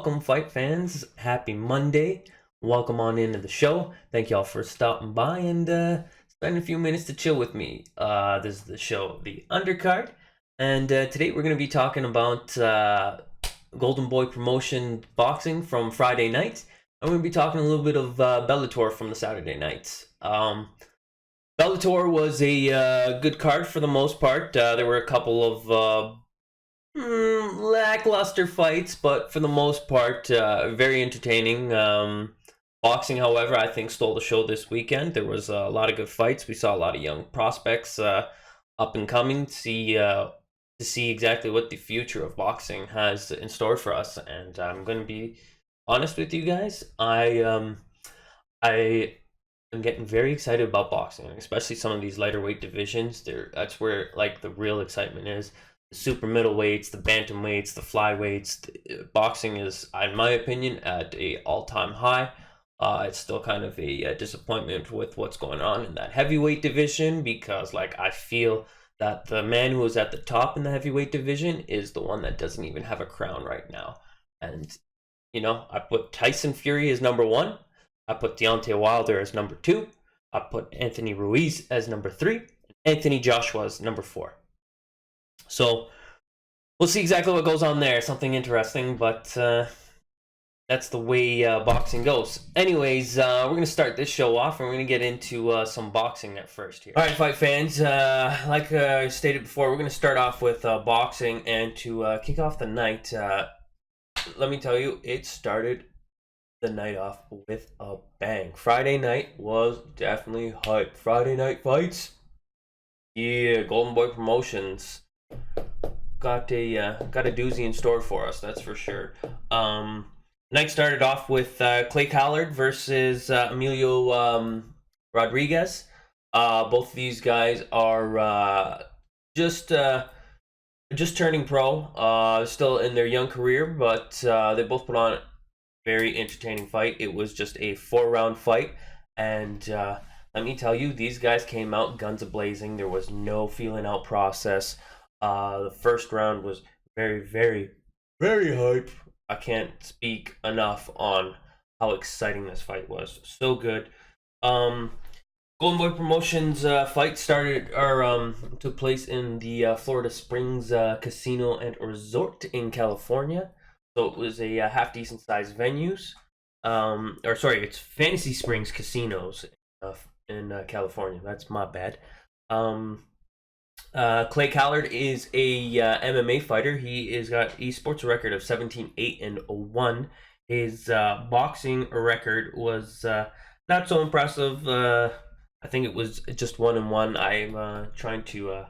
welcome, fight fans. Happy Monday. Welcome on into the show. Thank y'all for stopping by and spending a few minutes to chill with me. This is the show, The Undercard. And today we're going to be talking about Goldenboy promotion boxing from Friday night. And we're going to be talking a little bit of Bellator from the Saturday nights. Bellator was a good card for the most part. There were a couple of lackluster fights, but for the most part, very entertaining. Boxing, however, I think stole the show this weekend. There was a lot of good fights. We saw a lot of young prospects up and coming to see exactly what the future of boxing has in store for us. And I'm going to be honest with you guys. I am getting very excited about boxing, especially some of these lighter weight divisions. That's where like the real excitement is. The super middleweights, the bantamweights, the flyweights. Boxing is, in my opinion, at a all-time high. It's still kind of a disappointment with what's going on in that heavyweight division, because like I feel that the man who is at the top in the heavyweight division is the one that doesn't even have a crown right now. And you know, I put Tyson Fury as number 1. I put Deontay Wilder as number 2. I put Anthony Ruiz as number 3. Anthony Joshua as number 4. So we'll see exactly what goes on there. Something interesting, but that's the way boxing goes. Anyways, we're going to start this show off, and we're going to get into some boxing at first here. All right, fight fans, like I stated before, we're going to start off with boxing, and to kick off the night, let me tell you, it started the night off with a bang. Friday night was definitely hype. Friday night fights? Yeah, Goldenboy Promotions got a doozy in store for us, that's for sure. Night started off with Clay Collard versus Emilio Rodriguez. Both of these guys are just turning pro, still in their young career, but they both put on a very entertaining fight. It was just a 4-round fight, and let me tell you, these guys came out guns a-blazing. There was no feeling out process. The first round was very, very, very hype. I can't speak enough on how exciting this fight was. So good. Goldenboy Promotions fight took place in the Florida Springs Casino and Resort in California. So it was a half decent sized venues. It's Fantasy Springs Casinos in California. That's my bad. Clay Collard is a MMA fighter. He sports a record of 17-8-1. His boxing record was not so impressive. I think it was just 1-1. I'm trying to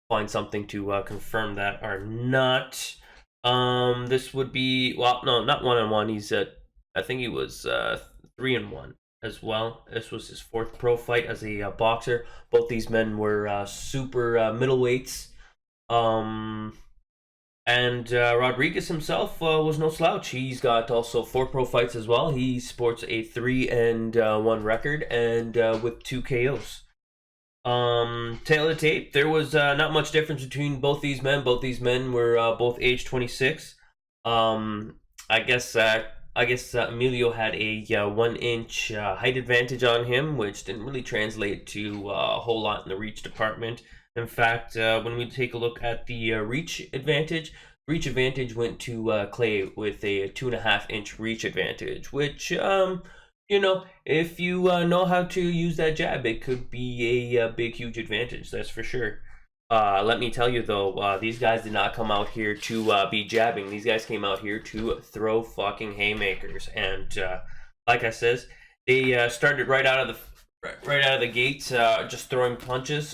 find something to confirm that or not. This would be, well, no, not 1-1. He's I think he was 3-1 as well. This was his 4th pro fight as a boxer. Both these men were super middleweights. And Rodriguez himself was no slouch. He's got also 4 pro fights as well. He sports a 3-1 record and with 2 KOs. Tail of the tape, there was not much difference between both these men. Both these men were both age 26. I guess Emilio had a 1-inch height advantage on him, which didn't really translate to a whole lot in the reach department. In fact, when we take a look at the reach advantage went to Clay with a 2.5-inch reach advantage, which, you know, if you know how to use that jab, it could be a big, huge advantage, that's for sure. Let me tell you though, these guys did not come out here to be jabbing. These guys came out here to throw fucking haymakers, and like I says, they started right out of the gates, just throwing punches.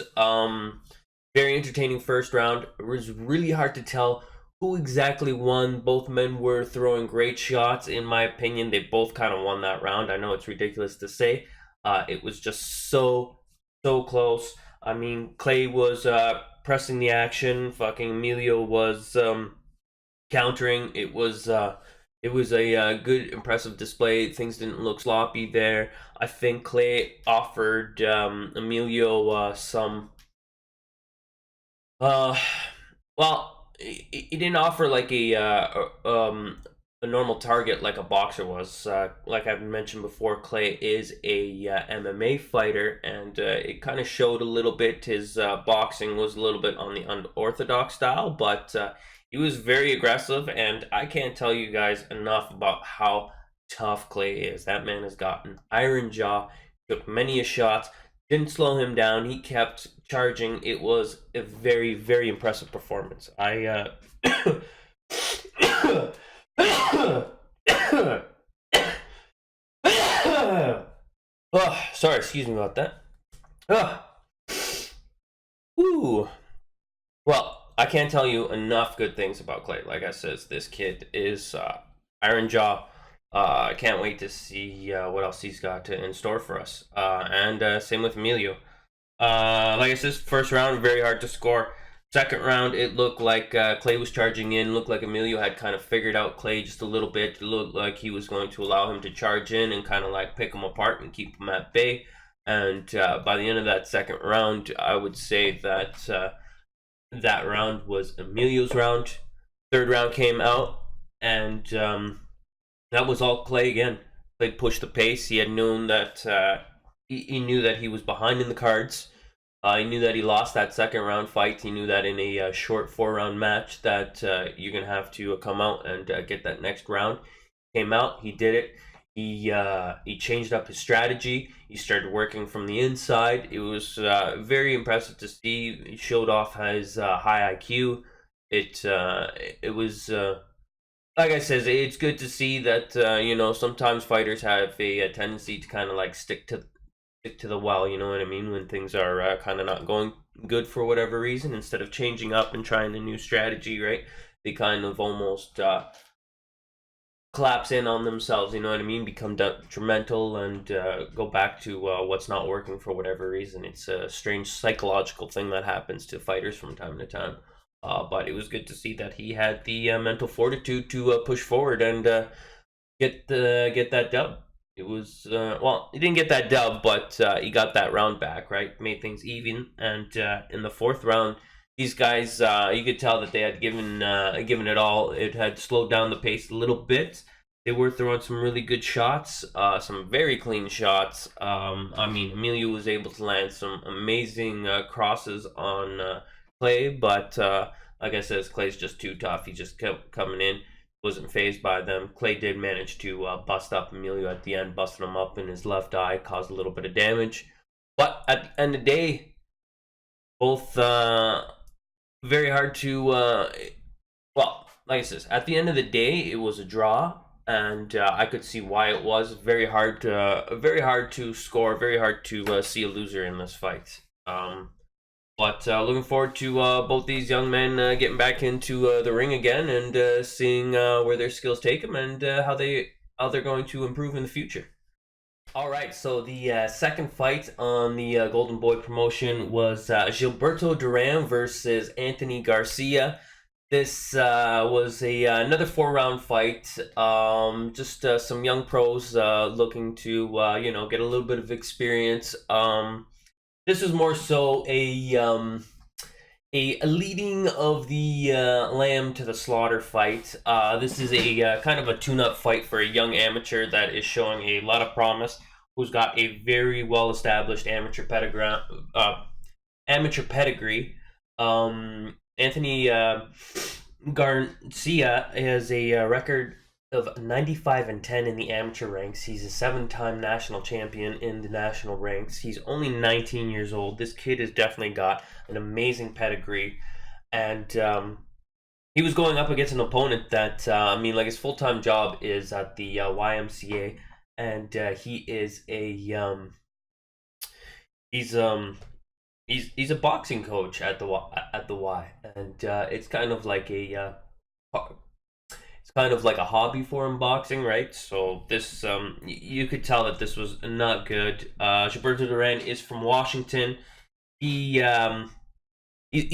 Very entertaining first round. It was really hard to tell who exactly won. Both men were throwing great shots. In my opinion, they both kind of won that round. I know it's ridiculous to say. It was just so close. I mean, Clay was pressing the action. Fucking Emilio was countering. It was a good, impressive display. Things didn't look sloppy there. I think Clay offered Emilio some. Well, he didn't offer like a a normal target like a boxer was. Like I've mentioned before, Clay is a MMA fighter, and it kind of showed a little bit. His boxing was a little bit on the unorthodox style, but he was very aggressive, and I can't tell you guys enough about how tough Clay is. That man has got an iron jaw, took many a shot, didn't slow him down. He kept charging. It was a very, very impressive performance. Oh, sorry, excuse me about that. Oh, woo. Well, I can't tell you enough good things about Clay. Like I says, this kid is iron jaw. I can't wait to see what else he's got in store for us. And same with Emilio. Like I said, first round very hard to score. Second round, it looked like Clay was charging in. Looked like Emilio had kind of figured out Clay just a little bit. It looked like he was going to allow him to charge in and kind of like pick him apart and keep him at bay. And by the end of that second round, I would say that that round was Emilio's round. Third round came out, and that was all Clay again. Clay pushed the pace. He had known that he knew that he was behind in the cards. He knew that he lost that second round fight. He knew that in a short 4 round match that you're gonna have to come out and get that next round. Came out. He did it. He changed up his strategy. He started working from the inside. It was very impressive to see. He showed off his high IQ. It was like I said, it's good to see that sometimes fighters have a tendency to kind of like stick to the well. You know what I mean? When things are kind of not going good for whatever reason, instead of changing up and trying a new strategy, right? They kind of almost collapse in on themselves, you know what I mean? Become detrimental and go back to what's not working for whatever reason. It's a strange psychological thing that happens to fighters from time to time. But it was good to see that he had the mental fortitude to push forward and get that dub. It was well, he didn't get that dub, but he got that round back, right? Made things even, and in the fourth round, these guys, you could tell that they had given it all. It had slowed down the pace a little bit. They were throwing some really good shots, some very clean shots. I mean, Emilio was able to land some amazing crosses on Clay, but like I said, Clay's just too tough. He just kept coming in, wasn't phased by them. Clay did manage to bust up Emilio at the end, busting him up in his left eye, caused a little bit of damage. But at the end of the day, both very hard to well, like I said, at the end of the day it was a draw, and I could see why it was very hard to score, very hard to see a loser in this fight. But looking forward to both these young men getting back into the ring again and seeing where their skills take them and how they're going to improve in the future. All right, so the second fight on the Goldenboy promotion was Gilberto Duran versus Anthony Garcia. This was another 4 round fight. Just some young pros looking to get a little bit of experience. This was more so a leading of the lamb to the slaughter fight. This is a kind of a tune-up fight for a young amateur that is showing a lot of promise, who's got a very well-established amateur pedigree. Anthony Garcia has a record of 95-10 in the amateur ranks. He's a 7-time national champion in the national ranks. He's only 19 years old. This kid has definitely got an amazing pedigree, and he was going up against an opponent that like his full-time job is at the YMCA, and he is he's a boxing coach at the Y, and it's kind of like a hobby for him, boxing, right? So this you could tell that this was not good. Gilberto Duran is from Washington. He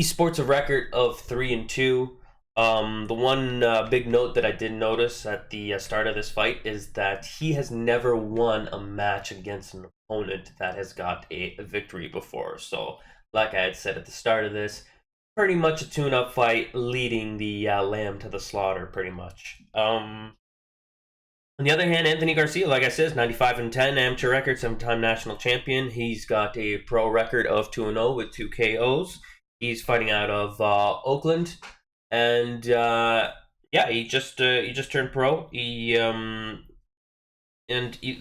sports a record of 3-2. The one big note that I did notice at the start of this fight is that he has never won a match against an opponent that has got a victory before. So, like I had said at the start of this, pretty much a tune-up fight, leading the lamb to the slaughter, pretty much. On the other hand, Anthony Garcia, like I said, is 95-10 amateur record, 7-time national champion. He's got a pro record of 2-0 with 2 KOs. He's fighting out of Oakland, and yeah, he just turned pro. He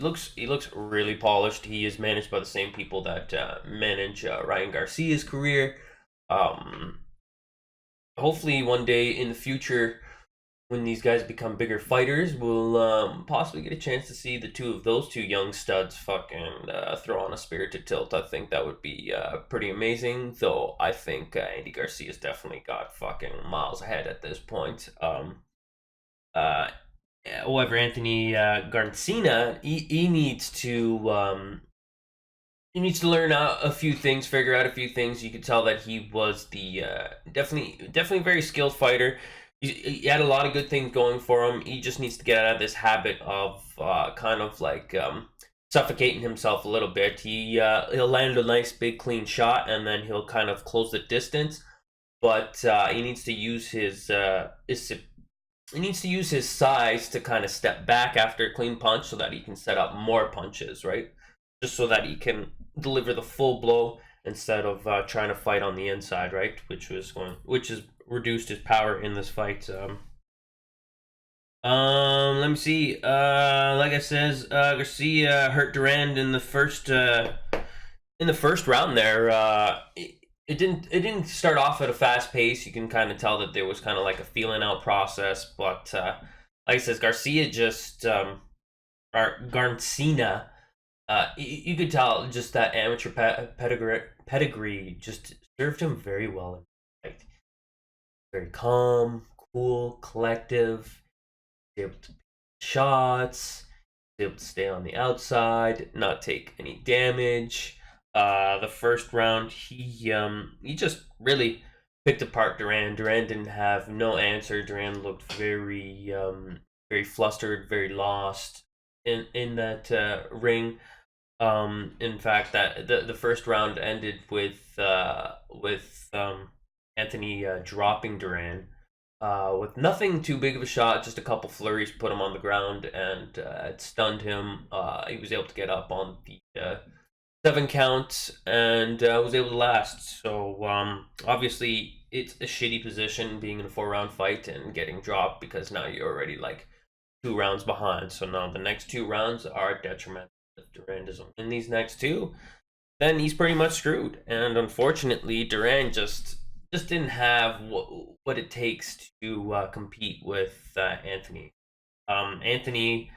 looks really polished. He is managed by the same people that manage Ryan Garcia's career. Um, Hopefully, one day in the future, when these guys become bigger fighters, we'll possibly get a chance to see those two young studs fucking throw on a spirited tilt. I think that would be pretty amazing. Though I think Andy Garcia's definitely got fucking miles ahead at this point. Uh, However, Anthony Garcina, he needs to. He needs to learn a few things, figure out a few things. You could tell that he was the definitely very skilled fighter. He had a lot of good things going for him. He just needs to get out of this habit of kind of like suffocating himself a little bit. He'll land a nice big clean shot, and then he'll kind of close the distance. But he needs to use his size to kind of step back after a clean punch, so that he can set up more punches, right? Just so that he can deliver the full blow instead of trying to fight on the inside, right? Which has reduced his power in this fight. Let me see. Like I says, Garcia hurt Durand in the first round. There, it didn't start off at a fast pace. You can kind of tell that there was kind of like a feeling out process, but like I says, Garcia just or Garcina. You could tell just that amateur pedigree just served him very well. Like, very calm, cool, collective, able to pick shots, able to stay on the outside, not take any damage. The first round, he just really picked apart Duran. Duran didn't have no answer. Duran looked very very flustered, very lost in that ring. In fact, that the first round ended with Anthony dropping Duran with nothing too big of a shot, just a couple flurries put him on the ground, and it stunned him. He was able to get up on the 7 count and was able to last. So obviously, it's a shitty position being in a 4-round fight and getting dropped, because now you're already like 2 rounds behind. So now the next 2 rounds are detrimental. If Duran doesn't win these next 2, then he's pretty much screwed. And unfortunately, Duran just didn't have what it takes to compete with Anthony. Anthony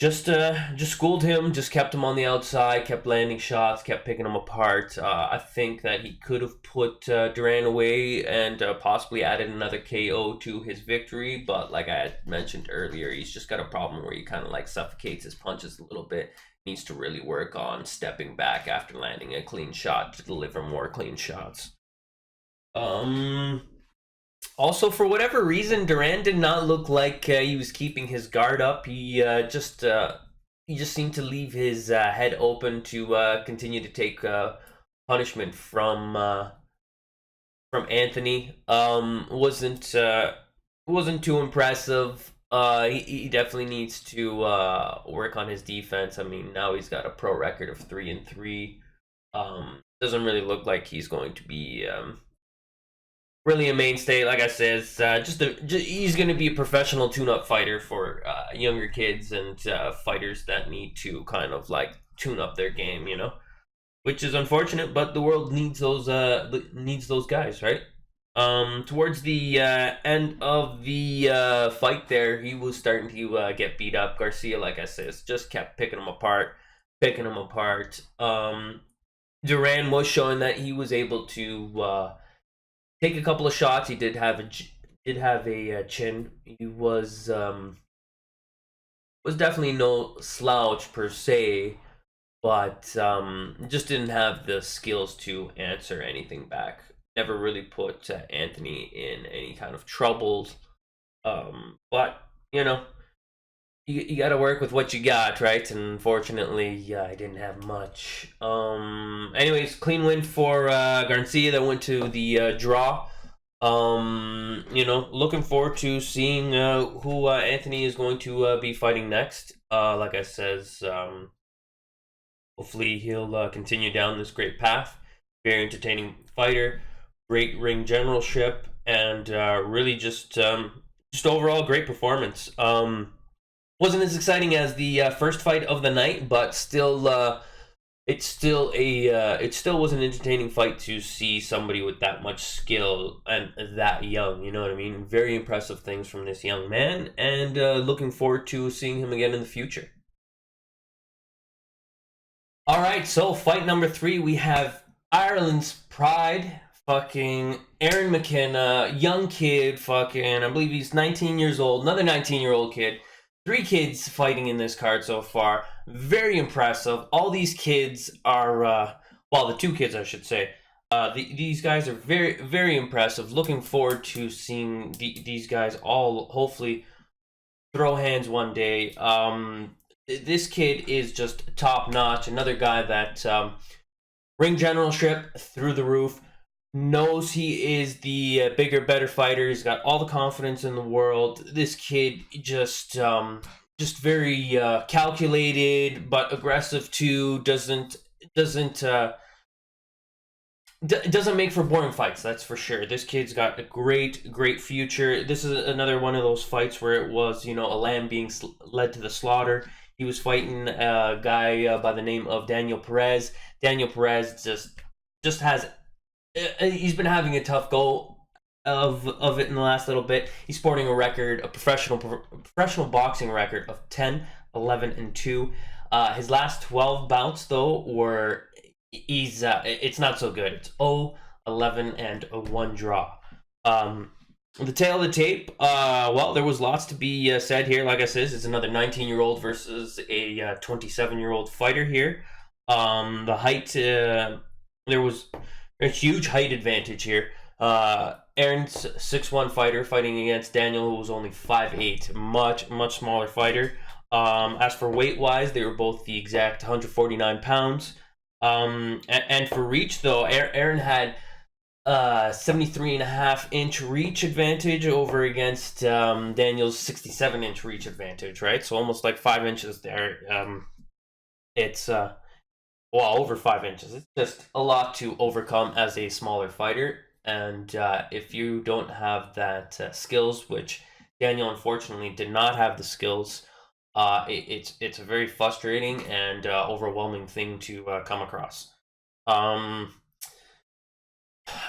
just schooled him, just kept him on the outside, kept landing shots, kept picking him apart. I think that he could have put Duran away and possibly added another KO to his victory, but like I had mentioned earlier, he's just got a problem where he kind of like suffocates his punches a little bit. Needs to really work on stepping back after landing a clean shot to deliver more clean shots. Also, for whatever reason, Duran did not look like he was keeping his guard up. He just seemed to leave his head open to continue to take punishment from Anthony. Wasn't too impressive. He definitely needs to work on his defense. I mean, now he's got a pro record of 3-3. Doesn't really look like he's going to be really a mainstay. Like I said, he's going to be a professional tune-up fighter for younger kids and fighters that need to kind of like tune up their game, you know, which is unfortunate, but the world needs those guys, right? Towards the end of the fight there, he was starting to get beat up. Garcia, like I said, just kept picking him apart. Duran was showing that he was able to take a couple of shots. He did have a chin. He was definitely no slouch per se, but just didn't have the skills to answer anything back. Never really put Anthony in any kind of troubles. But you know, you got to work with what you got, right? And unfortunately, I didn't have much. Anyways, clean win for Garcia. That went to the draw. Looking forward to seeing who Anthony is going to be fighting next. Like I says, hopefully he'll continue down this great path. Very entertaining fighter, great ring generalship, and really just overall great performance. Wasn't as exciting as the first fight of the night, but still, it still was an entertaining fight to see somebody with that much skill and that young. You know what I mean? Very impressive things from this young man, and looking forward to seeing him again in the future. All right, so fight number three, we have Ireland's pride, fucking Aaron McKenna, young kid, fucking, I believe he's 19 years old, another 19-year-old kid. Three kids fighting in this card so far. Very impressive. All these kids are, well, the two kids, I should say. These guys are very, very impressive. Looking forward to seeing these guys all hopefully throw hands one day. This kid is just top notch. Another guy that ring generalship through the roof. Knows he is the bigger, better fighter. He's got all the confidence in the world. This kid just very calculated but aggressive too. Doesn't make for boring fights, that's for sure. This kid's got a great future. This is another one of those fights where it was, a lamb being led to the slaughter. He was fighting a guy by the name of Daniel Perez. Daniel Perez just has he's been having a tough go of it in the last little bit. He's sporting a record, a professional boxing record of 10, 11, and 2. His last 12 bouts though were it's not so good. It's 0, 11, and a 1 draw. The tail of the tape, well, there was lots to be said here. Like I said, it's another 19-year-old versus a 27-year-old fighter here. The height, there was a huge height advantage here. Aaron's 6'1" fighter fighting against Daniel, who was only 5'8", much smaller fighter. As for weight-wise, they were both the exact 149 pounds. And for reach, though, Aaron had 73.5-inch reach advantage over against Daniel's 67-inch reach advantage, right? So almost like 5 inches there. It's well, over 5 inches. It's just a lot to overcome as a smaller fighter. And if you don't have that skills, which Daniel unfortunately did not have the skills, it's a very frustrating and overwhelming thing to come across.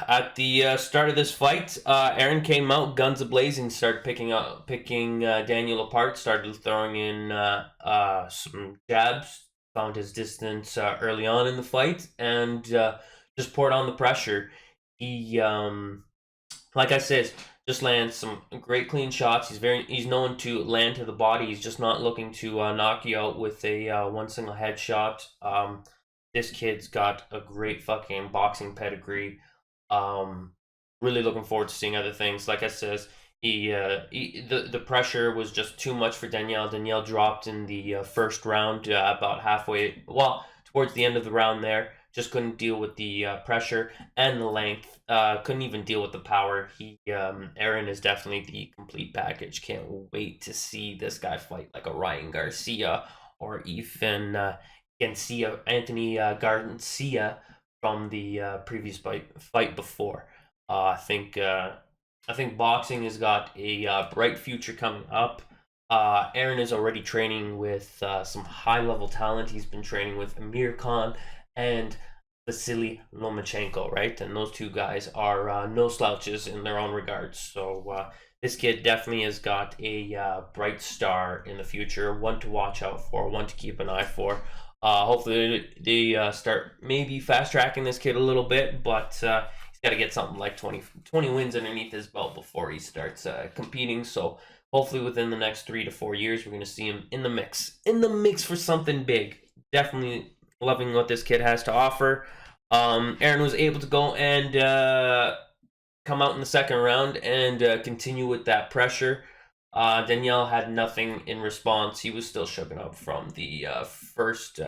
At the start of this fight, Aaron came out guns a-blazing, started picking Daniel apart, started throwing in some jabs, found his distance early on in the fight, and just poured on the pressure. He, like I said, just lands some great clean shots. He's known to land to the body. He's just not looking to knock you out with a one single headshot. This kid's got a great fucking boxing pedigree. Really looking forward to seeing other things. Like I says, the pressure was just too much for Danielle. Danielle dropped in the first round, about halfway, well, towards the end of the round there. Just couldn't deal with the pressure and the length. Couldn't even deal with the power. Aaron is definitely the complete package. Can't wait to see this guy fight like a Ryan Garcia or even Anthony Garcia from the previous fight before. I think boxing has got a bright future coming up. Aaron is already training with some high level talent. He's been training with Amir Khan and Vasily Lomachenko, right? And those two guys are no slouches in their own regards. So this kid definitely has got a bright star in the future, one to watch out for, one to keep an eye for. Hopefully they start maybe fast tracking this kid a little bit, but he's got to get something like 20 wins underneath his belt before he starts competing. So hopefully within the next 3 to 4 years, we're going to see him in the mix for something big. Definitely loving what this kid has to offer. Aaron was able to go and come out in the second round and continue with that pressure. Danielle had nothing in response. He was still shooken up from the first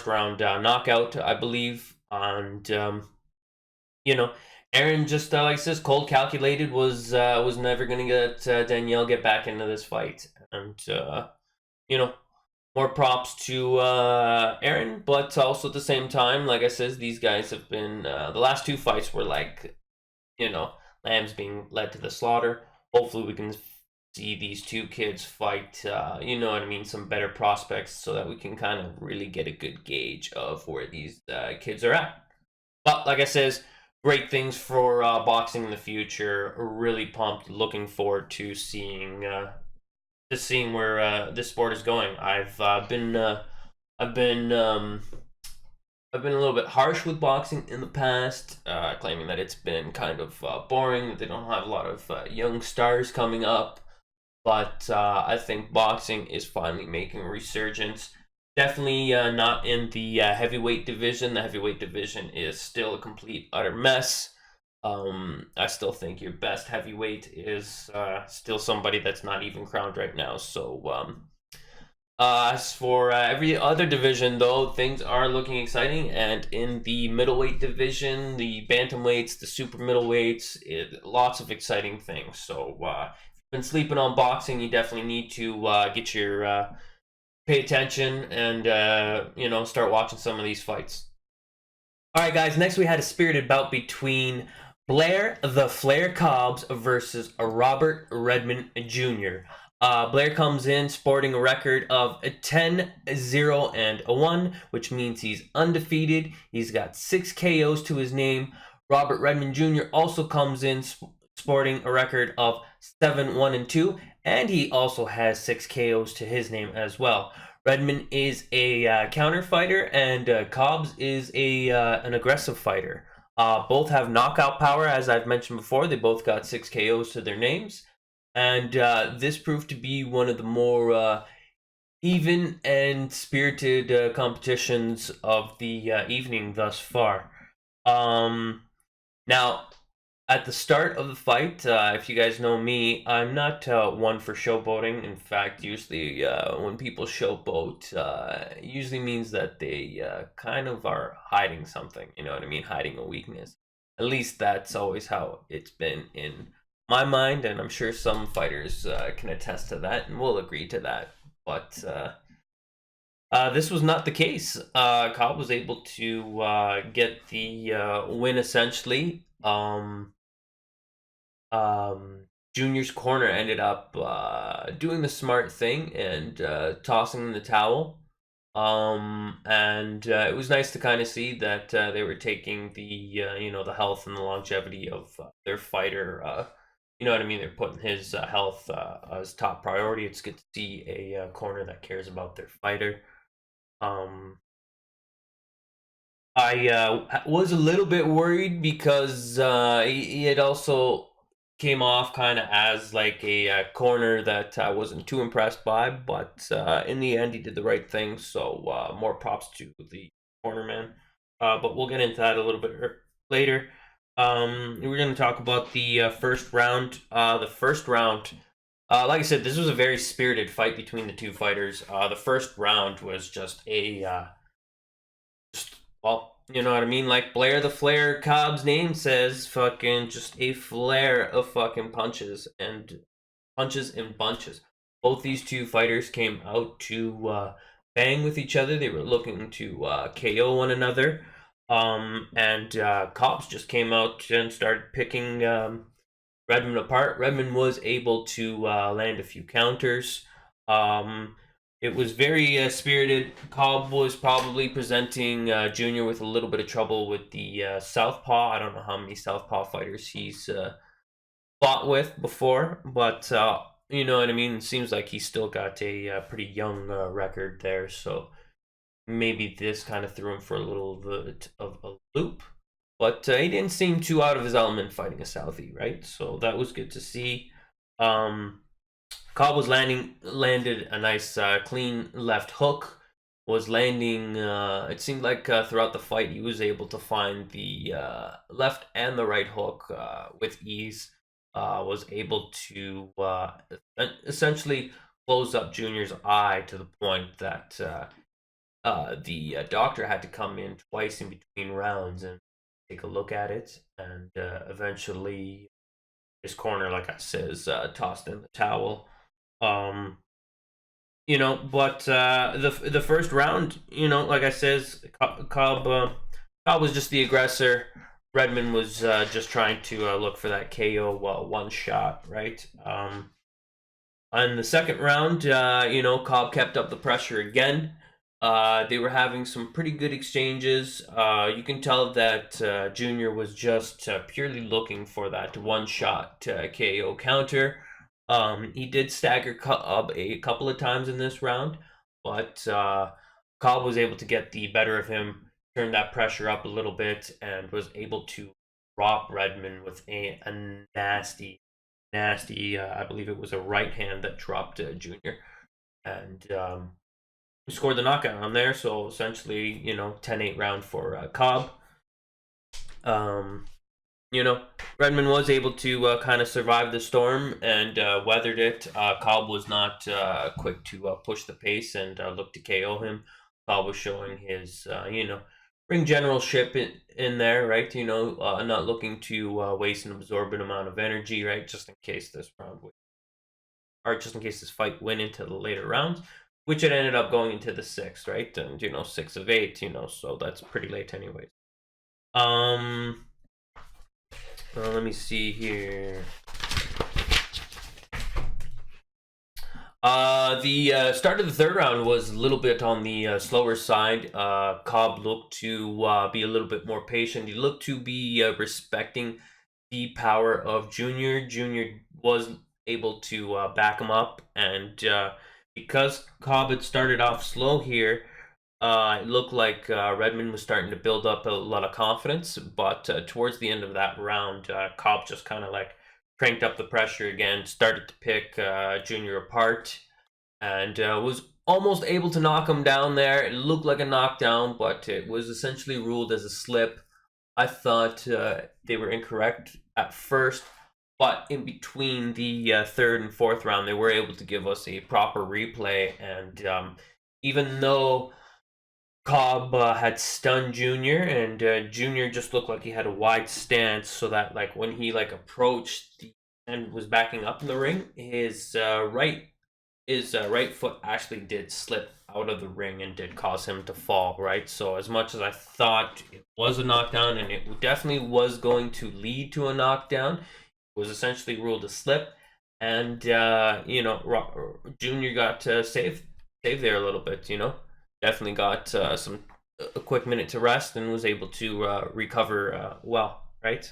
round knockout, I believe. And Aaron just like says, cold calculated was never gonna get Danielle get back into this fight, and you know, more props to Aaron, but also at the same time, like I says, these guys have been the last two fights were like, lambs being led to the slaughter. Hopefully, we can see these two kids fight. You know what I mean? Some better prospects, so that we can kind of really get a good gauge of where these kids are at. But like I says, great things for boxing in the future. Really pumped. Looking forward to seeing where this sport is going. I've been I've been a little bit harsh with boxing in the past, claiming that it's been kind of boring, that they don't have a lot of young stars coming up. But I think boxing is finally making a resurgence. Definitely not in the heavyweight division. The heavyweight division is still a complete utter mess. I still think your best heavyweight is still somebody that's not even crowned right now. So as for every other division, though, things are looking exciting. And in the middleweight division, the bantamweights, the super middleweights, lots of exciting things. So if you've been sleeping on boxing, you definitely need to get your pay attention and start watching some of these fights. All right, guys. Next, we had a spirited bout between Blair the Flair Cobbs versus Robert Redmond Jr. Blair comes in sporting a record of 10-0 and 1, which means he's undefeated. He's got 6 KOs to his name. Robert Redmond Jr. also comes in sporting a record of 7-1 and 2, and he also has 6 KOs to his name as well. Redmond is a counter fighter, and Cobbs is an aggressive fighter. Both have knockout power, as I've mentioned before. They both got 6 KOs to their names. And this proved to be one of the more even and spirited competitions of the evening thus far. Now, at the start of the fight, if you guys know me, I'm not one for showboating. In fact, usually when people showboat, usually means that they kind of are hiding something. You know what I mean? Hiding a weakness. At least that's always how it's been in my mind, and I'm sure some fighters can attest to that and will agree to that. But this was not the case. Cobb was able to get the win essentially. Junior's corner ended up doing the smart thing and tossing in the towel. And it was nice to kind of see that they were taking the health and the longevity of their fighter. You know what I mean? They're putting his health as top priority. It's good to see a corner that cares about their fighter. I was a little bit worried because he had also came off kind of as like a corner that I wasn't too impressed by, but in the end, he did the right thing. So more props to the corner man. But we'll get into that a little bit later. We're going to talk about the first round. The first round, like I said, this was a very spirited fight between the two fighters. The first round was just well, you know what I mean? Like Blair the Flair Cobb's name says, fucking just a flare of fucking punches and bunches. Both these two fighters came out to bang with each other. They were looking to KO one another. And Cobbs just came out and started picking Redmond apart. Redmond was able to land a few counters. It was very spirited. Cobb was probably presenting Junior with a little bit of trouble with the southpaw. I don't know how many southpaw fighters he's fought with before, but you know what I mean? It seems like he's still got a pretty young record there, so maybe this kind of threw him for a little bit of a loop. But he didn't seem too out of his element fighting a Southie, right? So that was good to see. Cobb was landed a nice clean left hook. Was landing. It seemed like throughout the fight he was able to find the left and the right hook with ease. Was able to essentially close up Junior's eye to the point that the doctor had to come in twice in between rounds and take a look at it, and eventually his corner, like I says, tossed in the towel. Um, but the first round, like I says, Cobb was just the aggressor. Redmond was just trying to look for that KO one shot, right? On the second round, Cobb kept up the pressure again. They were having some pretty good exchanges. You can tell that Junior was just purely looking for that one shot KO counter. He did stagger Cobb a couple of times in this round, but Cobb was able to get the better of him, turn that pressure up a little bit, and was able to drop Redmond with a nasty, I believe it was a right hand that dropped Junior. And scored the knockout on there. So essentially, 10-8 round for Cobb. Um, Redmond was able to kind of survive the storm and weathered it. Cobb was not quick to push the pace and look to KO him. Cobb was showing his, ring generalship in there, right? Not looking to waste an absorbent amount of energy, right? Just in case this round, or just in case this fight went into the later rounds, which it ended up going into the sixth, right? And 6 of 8, so that's pretty late, anyways. Let me see here. The start of the third round was a little bit on the slower side. Cobb looked to be a little bit more patient. He looked to be respecting the power of Junior. Junior was able to back him up, and because Cobb had started off slow here, it looked like Redmond was starting to build up a lot of confidence. But towards the end of that round, Cobb just kind of like cranked up the pressure again, started to pick Junior apart, and was almost able to knock him down there. It looked like a knockdown, but it was essentially ruled as a slip. I thought they were incorrect at first, but in between the third and fourth round, they were able to give us a proper replay. And even though Cobb had stunned Junior, and Junior just looked like he had a wide stance, so that like when he like approached and was backing up in the ring, his right foot actually did slip out of the ring and did cause him to fall, right? So as much as I thought it was a knockdown and it definitely was going to lead to a knockdown, it was essentially ruled a slip. And Junior got saved there a little bit. Definitely got a quick minute to rest and was able to recover well, right?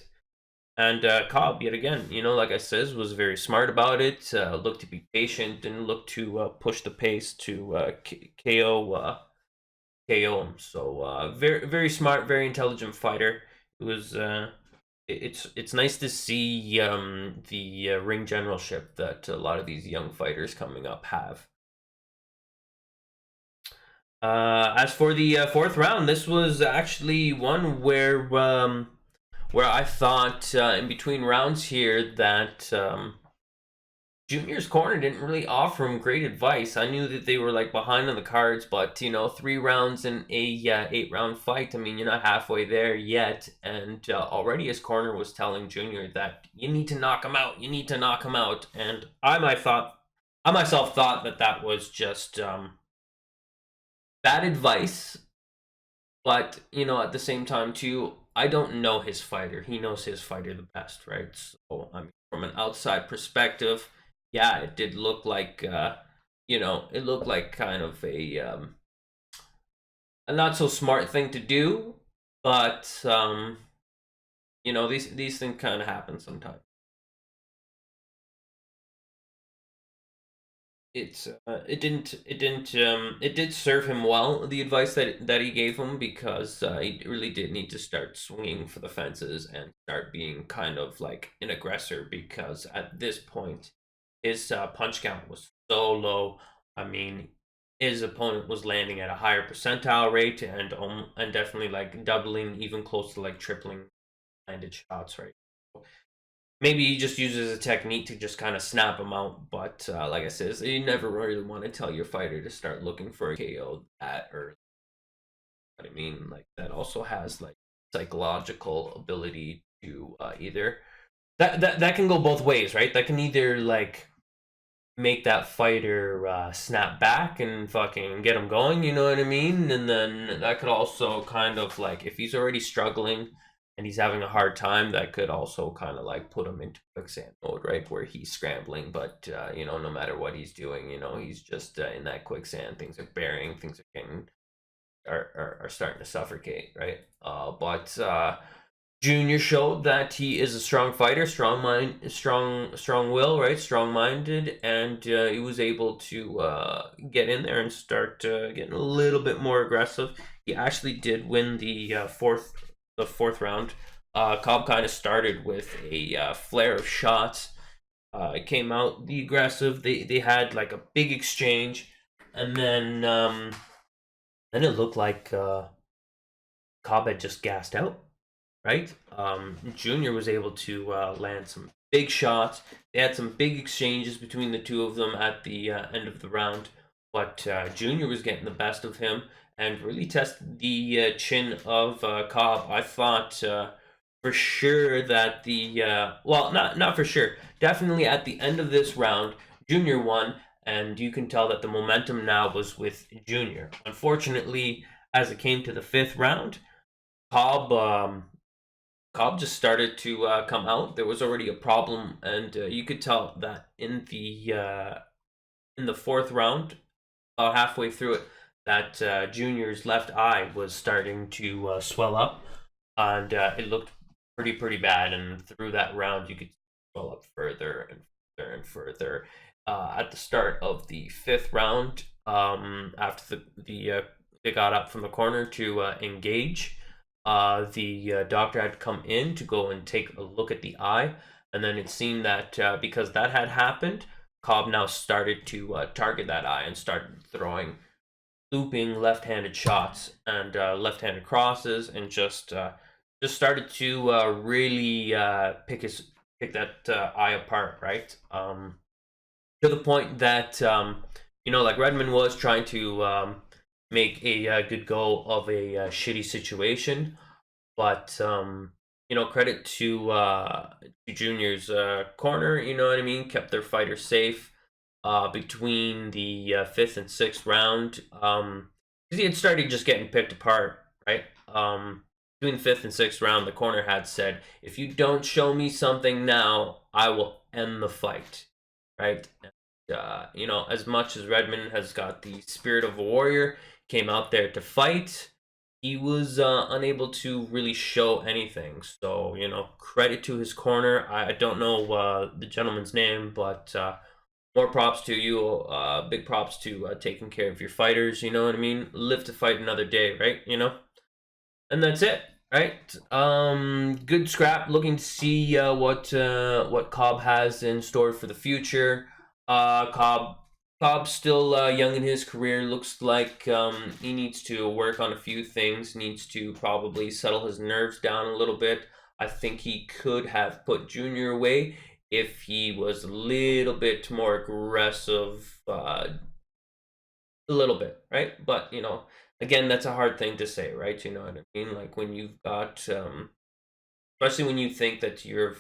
And Cobb, yet again, like I says, was very smart about it. Looked to be patient and looked to push the pace to KO him. So very very smart, very intelligent fighter. It was it's nice to see the ring generalship that a lot of these young fighters coming up have. As for the fourth round, this was actually one where I thought in between rounds here that Junior's corner didn't really offer him great advice. I knew that they were like behind on the cards, but 3 rounds in a 8-round fight. I mean, you're not halfway there yet, and already his corner was telling Junior that you need to knock him out. You need to knock him out, and I myself thought that was just bad advice. But at the same time too, I don't know his fighter. He knows his fighter the best, right? So I mean, from an outside perspective, yeah, it did look like it looked like kind of a not so smart thing to do, but these things kind of happen sometimes. It did serve him well, the advice that he gave him, because he really did need to start swinging for the fences and start being kind of like an aggressor, because at this point his punch count was so low. I mean, his opponent was landing at a higher percentile rate, and definitely like doubling, even close to like tripling landed shots, right? Maybe he just uses a technique to just kind of snap him out. But like I said, you never really want to tell your fighter to start looking for a KO that early. But I mean, like that also has like psychological ability to either that can go both ways, right? That can either like make that fighter snap back and fucking get him going, you know what I mean? And then that could also kind of like, if he's already struggling and he's having a hard time, that could also kind of like put him into quicksand mode, right? Where he's scrambling, but you know, no matter what he's doing, you know, he's just in that quicksand. Things are bearing, things are getting are starting to suffocate, right? But Junior showed that he is a strong fighter, strong mind, strong will, right? Strong minded, and he was able to get in there and start getting a little bit more aggressive. He actually did win the fourth round. Cobb kind of started with a flare of shots. It came out the aggressive. They had like a big exchange, and then it looked like Cobb had just gassed out, right? Junior was able to land some big shots. They had some big exchanges between the two of them at the end of the round, but Junior was getting the best of him and really tested the chin of Cobb. I thought for sure that well, not for sure, definitely at the end of this round, Junior won, and you can tell that the momentum now was with Junior. Unfortunately, as it came to the fifth round, Cobb Cobb just started to come out. There was already a problem, and you could tell that in the fourth round, about halfway through it, that Junior's left eye was starting to swell up, and it looked pretty bad. And through that round, you could swell up further and further and further. At the start of the fifth round, after they got up from the corner to engage, the doctor had come in to go and take a look at the eye, and then it seemed that because that had happened, Cobb now started to target that eye and started throwing looping left-handed shots and left-handed crosses, and just started to really pick that eye apart, right? To the point that you know, like Redmond was trying to make a good go of a shitty situation, but you know, credit to Junior's corner. You know what I mean? Kept their fighter safe between the fifth and sixth round. He had started just getting picked apart, right? Between the fifth and sixth round, the corner had said, "If you don't show me something now, I will end the fight." Right? You know, as much as Redmond has got the spirit of a warrior, came out there to fight, he was unable to really show anything. So, you know, credit to his corner. I don't know the gentleman's name, but more props to you. Big props to taking care of your fighters. You know what I mean? Live to fight another day, right? You know? And that's it, right? Good scrap. Looking to see what Cobb has in store for the future. Cobb's still young in his career. Looks like he needs to work on a few things. Needs to probably settle his nerves down a little bit. I think he could have put Junior away if he was a little bit more aggressive, a little bit, right? But you know, again, that's a hard thing to say, right? You know what I mean? Like when you've got, especially when you think that you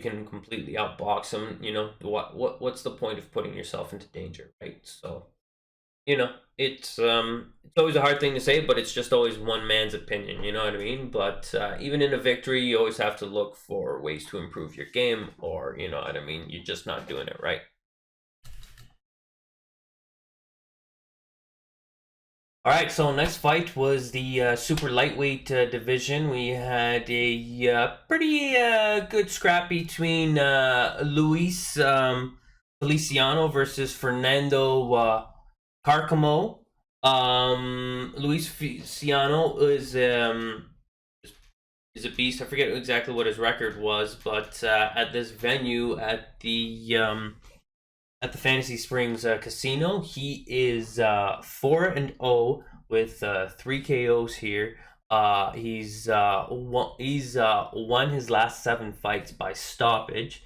can completely outbox him. You know, what's the point of putting yourself into danger, right? So, you know, it's always a hard thing to say, but it's just always one man's opinion. You know what I mean? But even in a victory, you always have to look for ways to improve your game, or you know what I mean. You're just not doing it right. All right, so next fight was the super lightweight division. We had a pretty good scrap between Luis Feliciano versus Fernando Carcamo. Luis Feliciano is a beast. I forget exactly what his record was, but at this venue at the Fantasy Springs Casino. He is 4-0 with 3 KOs here. He's won his last 7 fights by stoppage.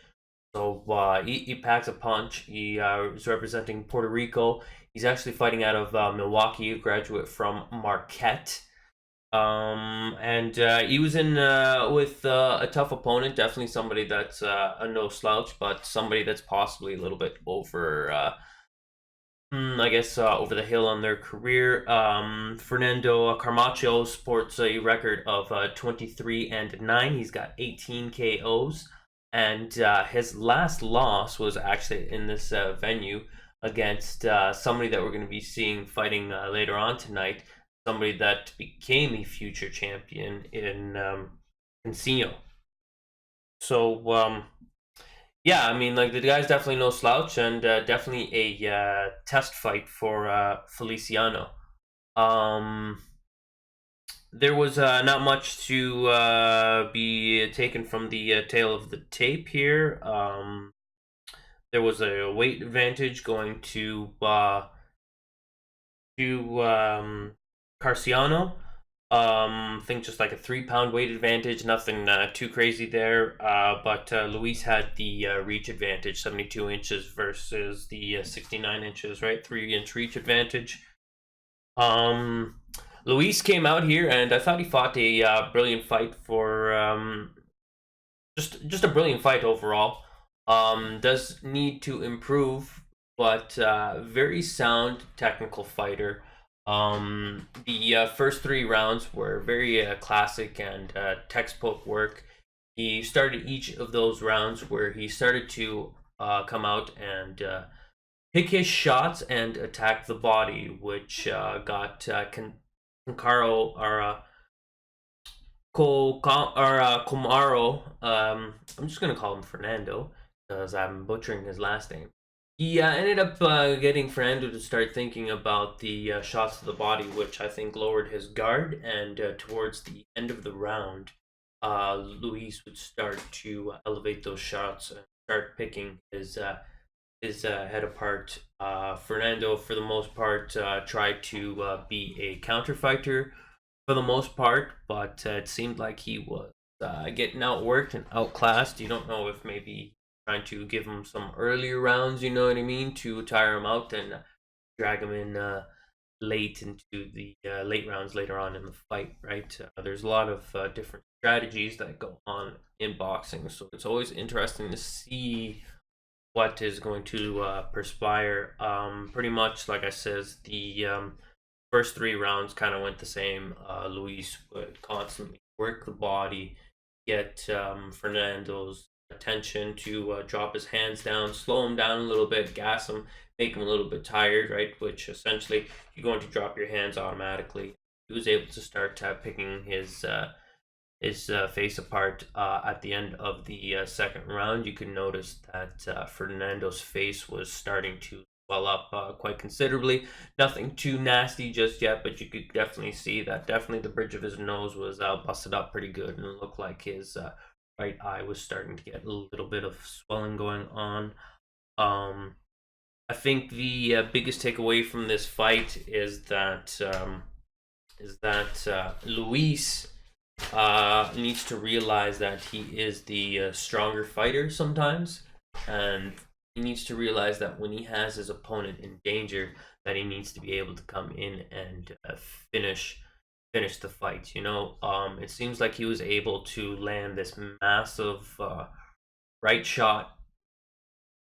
So he packs a punch. He is representing Puerto Rico. He's actually fighting out of Milwaukee, a graduate from Marquette. And he was in with a tough opponent, definitely somebody that's a no slouch, but somebody that's possibly a little bit over, I guess, over the hill on their career. Fernando Camacho sports a record of 23-9. He's got 18 KOs, and his last loss was actually in this venue against somebody that we're going to be seeing fighting later on tonight. Somebody that became a future champion in Encino. So yeah, I mean, like the guy's definitely no slouch, and definitely a test fight for Feliciano. Um, there was not much to be taken from the tail of the tape here. There was a weight advantage going to Carciano. I think just like a 3 pound weight advantage, nothing too crazy there. But Luis had the reach advantage, 72 inches versus the 69 inches, right? 3 inch reach advantage. Um, Luis came out here, and I thought he fought a brilliant fight for just a brilliant fight overall. Does need to improve, but very sound technical fighter. The first 3 rounds were very classic and textbook work. He started each of those rounds where he started to come out and pick his shots and attack the body, which got Concaro or Comaro. I'm just gonna call him Fernando because I'm butchering his last name. He ended up getting Fernando to start thinking about the shots to the body, which I think lowered his guard. And towards the end of the round, Luis would start to elevate those shots and start picking his head apart. Fernando, for the most part, tried to be a counter fighter for the most part, but it seemed like he was getting outworked and outclassed. You don't know if maybe trying to give him some earlier rounds, you know what I mean, to tire him out and drag him in late into the late rounds later on in the fight, right? There's a lot of different strategies that go on in boxing, so it's always interesting to see what is going to perspire. Pretty much, like I says, the first 3 rounds kind of went the same. Luis would constantly work the body, get Fernando's attention to drop his hands down, slow him down a little bit, gas him, make him a little bit tired, right? Which essentially you're going to drop your hands automatically. He was able to start picking his face apart at the end of the second round. You can notice that Fernando's face was starting to swell up quite considerably. Nothing too nasty just yet, but you could definitely see that definitely the bridge of his nose was busted up pretty good, and it looked like his right eye was starting to get a little bit of swelling going on. I think the biggest takeaway from this fight is that Luis needs to realize that he is the stronger fighter sometimes, and he needs to realize that when he has his opponent in danger, that he needs to be able to come in and finish the fight. It seems like he was able to land this massive right shot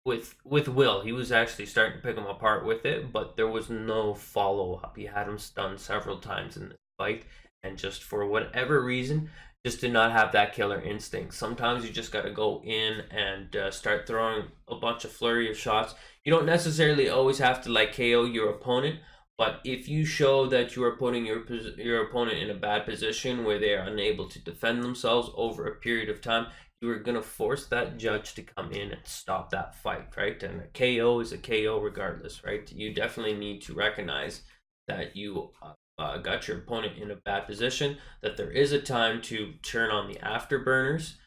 with will. He was actually starting to pick him apart with it, but there was no follow up. He had him stunned several times in this fight, and just for whatever reason, just did not have that killer instinct. Sometimes you just got to go in and start throwing a bunch of flurry of shots. You don't necessarily always have to like KO your opponent, but if you show that you are putting your opponent in a bad position where they are unable to defend themselves over a period of time, you are going to force that judge to come in and stop that fight, right? And a KO is a KO regardless, right? You definitely need to recognize that you got your opponent in a bad position, that there is a time to turn on the afterburners,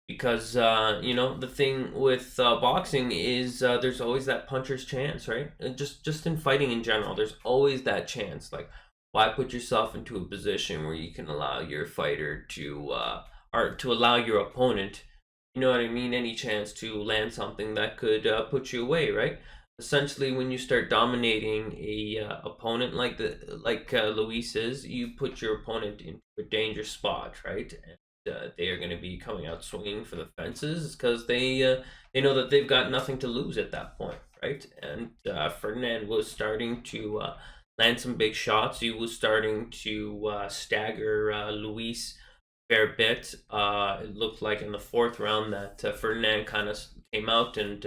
because the thing with boxing is there's always that puncher's chance, right? And just in fighting in general, there's always that chance. Like, why put yourself into a position where you can allow your fighter to or to allow your opponent, you know what I mean, any chance to land something that could put you away, right? essentially when you start dominating a opponent like Luis is, you put your opponent into a dangerous spot, right? And they are going to be coming out swinging for the fences because they know that they've got nothing to lose at that point, right? And Ferdinand was starting to land some big shots. He was starting to stagger Luis a fair bit. It looked like in the fourth round that Ferdinand kind of came out and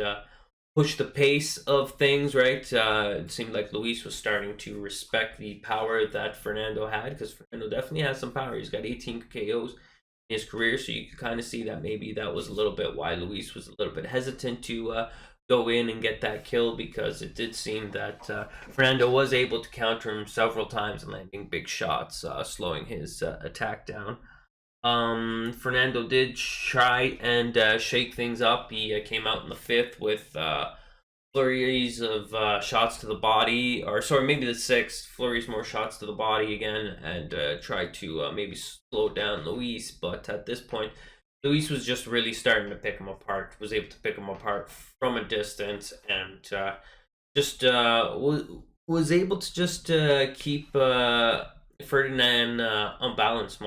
push the pace of things, right? It seemed like Luis was starting to respect the power that Fernando had, because Fernando definitely has some power. He's got 18 KOs in his career, so you could kind of see that maybe that was a little bit why Luis was a little bit hesitant to go in and get that kill, because it did seem that Fernando was able to counter him several times and landing big shots, slowing his attack down. Fernando did try and shake things up. He came out in the fifth with flurries of shots to the body, or sorry, maybe the sixth, flurries more shots to the body again, and tried to maybe slow down Luis. But at this point, Luis was just really starting to pick him apart, was able to pick him apart from a distance, and just was able to just keep Ferdinand unbalanced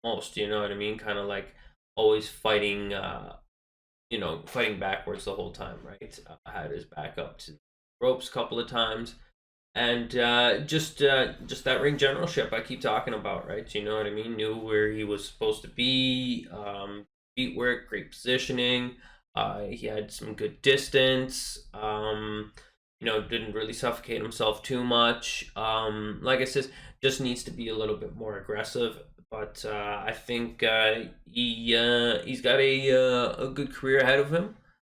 most, you know what I mean? Kind of like always fighting, fighting backwards the whole time, right? Had his back up to the ropes a couple of times, and just that ring generalship I keep talking about, right? You know what I mean? Knew where he was supposed to be, feet work, great positioning. He had some good distance. Didn't really suffocate himself too much. Like I said, just needs to be a little bit more aggressive. But I think he's got a good career ahead of him,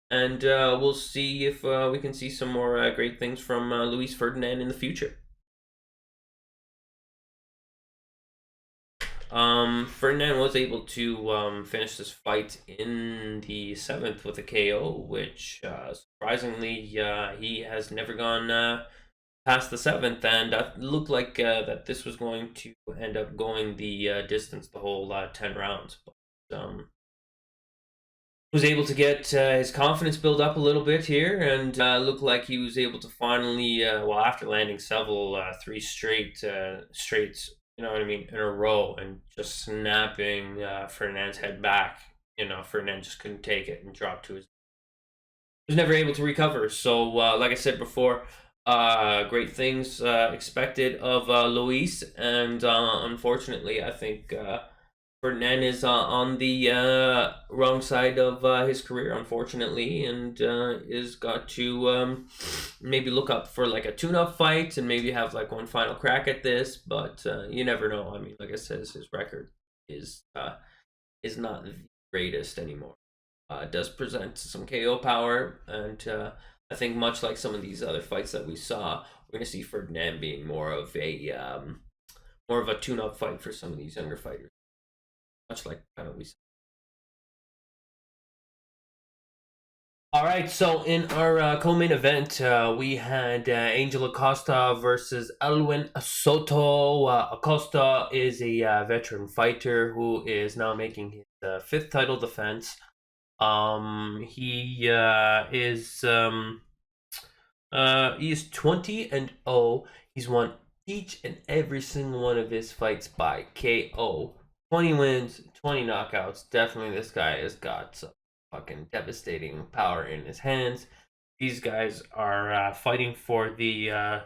and we'll see if we can see some more great things from Luis Ferdinand in the future. Ferdinand was able to finish this fight in the seventh with a KO, which surprisingly he has never gone past the seventh, and it looked like that this was going to end up going the distance, the whole 10 rounds. But was able to get his confidence build up a little bit here, and looked like he was able to finally, after landing several three straights, you know what I mean, in a row, and just snapping Fernand's head back. Fernand just couldn't take it and dropped to his. Was never able to recover. So, like I said before, great things expected of Luis, and unfortunately, I think Ferdinand is on the wrong side of his career, unfortunately, and is got to maybe look up for like a tune-up fight and maybe have like one final crack at this. But you never know. I mean, like I said, his record is not the greatest anymore. Does present some KO power, and I think much like some of these other fights that we saw, we're going to see Ferdinand being more of a tune-up fight for some of these younger fighters, much like kind of we saw. All right, so in our co-main event, we had Angel Acosta versus Elwin Soto. Acosta is a veteran fighter who is now making his fifth title defense. He is 20-0. He's won each and every single one of his fights by KO. 20 wins, 20 knockouts. Definitely, this guy has got some fucking devastating power in his hands. These guys are fighting for the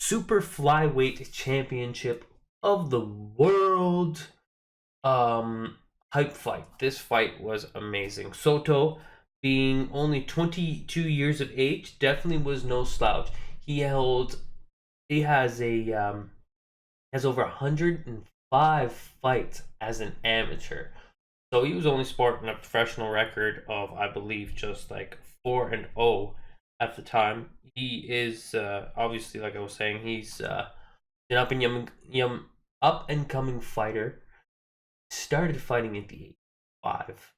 super flyweight championship of the world. Hype fight. This fight was amazing. Soto, being only 22 years of age, definitely was no slouch. He has over 105 fights as an amateur. So he was only sporting a professional record of, I believe, just like 4-0 at the time. He is obviously, like I was saying, he's an up and coming fighter. Started fighting at the age of 5,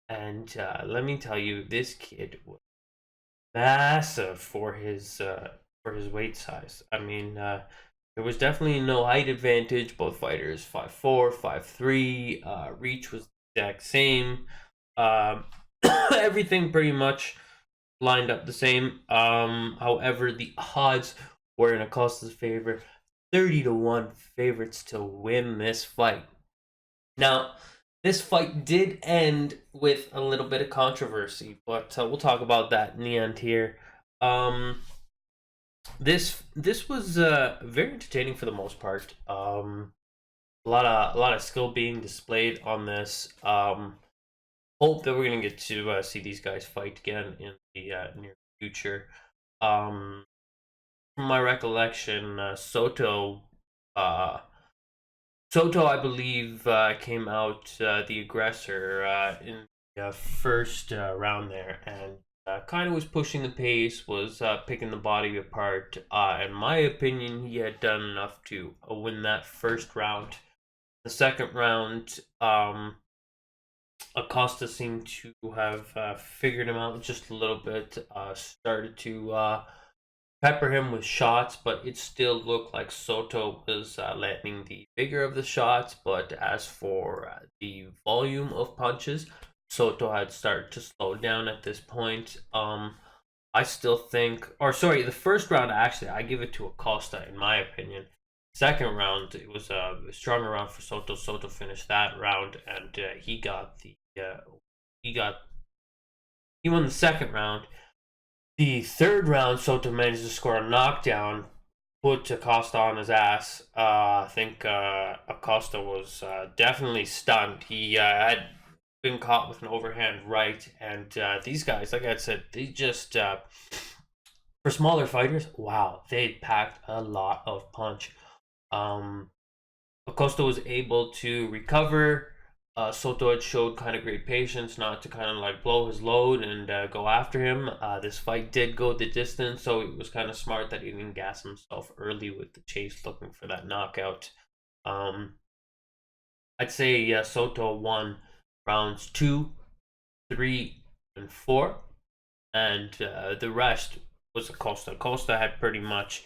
and let me tell you, this kid was massive for his weight size. I mean, there was definitely no height advantage. Both fighters 5'4", 5'3". Reach was the exact same. Everything pretty much lined up the same. However, the odds were in Acosta's favor. 30-1 favorites to win this fight. Now, this fight did end with a little bit of controversy, but we'll talk about that in the end here. This was very entertaining for the most part. A lot of skill being displayed on this. Hope that we're gonna get to see these guys fight again in the near future. From my recollection, Soto, I believe, came out the aggressor in the first round there, and kind of was pushing the pace, was picking the body apart. In my opinion, he had done enough to win that first round. The second round, Acosta seemed to have figured him out just a little bit, started to pepper him with shots, but it still looked like Soto was landing the bigger of the shots. But as for the volume of punches, Soto had started to slow down at this point. I still think, or sorry, the first round actually, I give it to Acosta in my opinion. Second round, it was a stronger round for Soto. Soto finished that round, and he won the second round. The third round, Soto managed to score a knockdown, put Acosta on his ass. I think Acosta was definitely stunned. He had been caught with an overhand right, and these guys, like I said, they just for smaller fighters, wow, they packed a lot of punch. Acosta was able to recover. Soto had showed kind of great patience not to kind of like blow his load and go after him. This fight did go the distance, so it was kind of smart that he didn't gas himself early with the chase looking for that knockout. I'd say Soto won rounds 2, 3, and 4, and the rest was Acosta. Acosta had pretty much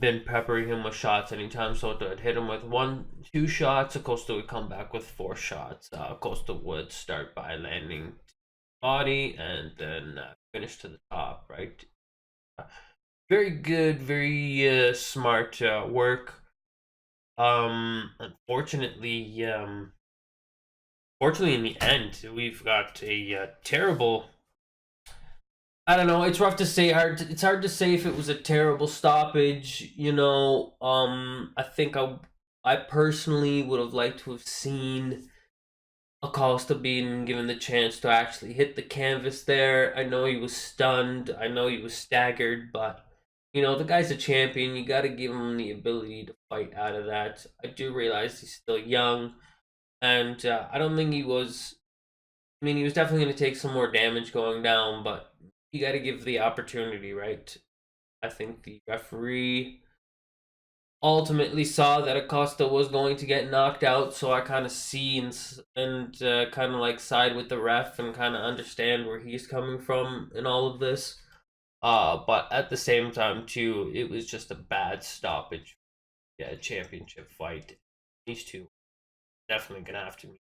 been peppering him with shots anytime Soto had hit him with 1-2 shots. Acosta would come back with 4 shots. Acosta would start by landing body and then finish to the top, right? Very good, very smart work. Unfortunately, fortunately in the end, we've got a terrible. I don't know. It's rough to say. It's hard to say if it was a terrible stoppage. I think I personally would have liked to have seen Acosta being given the chance to actually hit the canvas there. I know he was stunned. I know he was staggered, but the guy's a champion. You got to give him the ability to fight out of that. I do realize he's still young, and I don't think he was. I mean, he was definitely going to take some more damage going down, but you got to give the opportunity, right? I think the referee ultimately saw that Acosta was going to get knocked out, so I kind of see and kind of like side with the ref and kind of understand where he's coming from in all of this. But at the same time, too, it was just a bad stoppage. Yeah, championship fight. These two definitely gonna have to meet,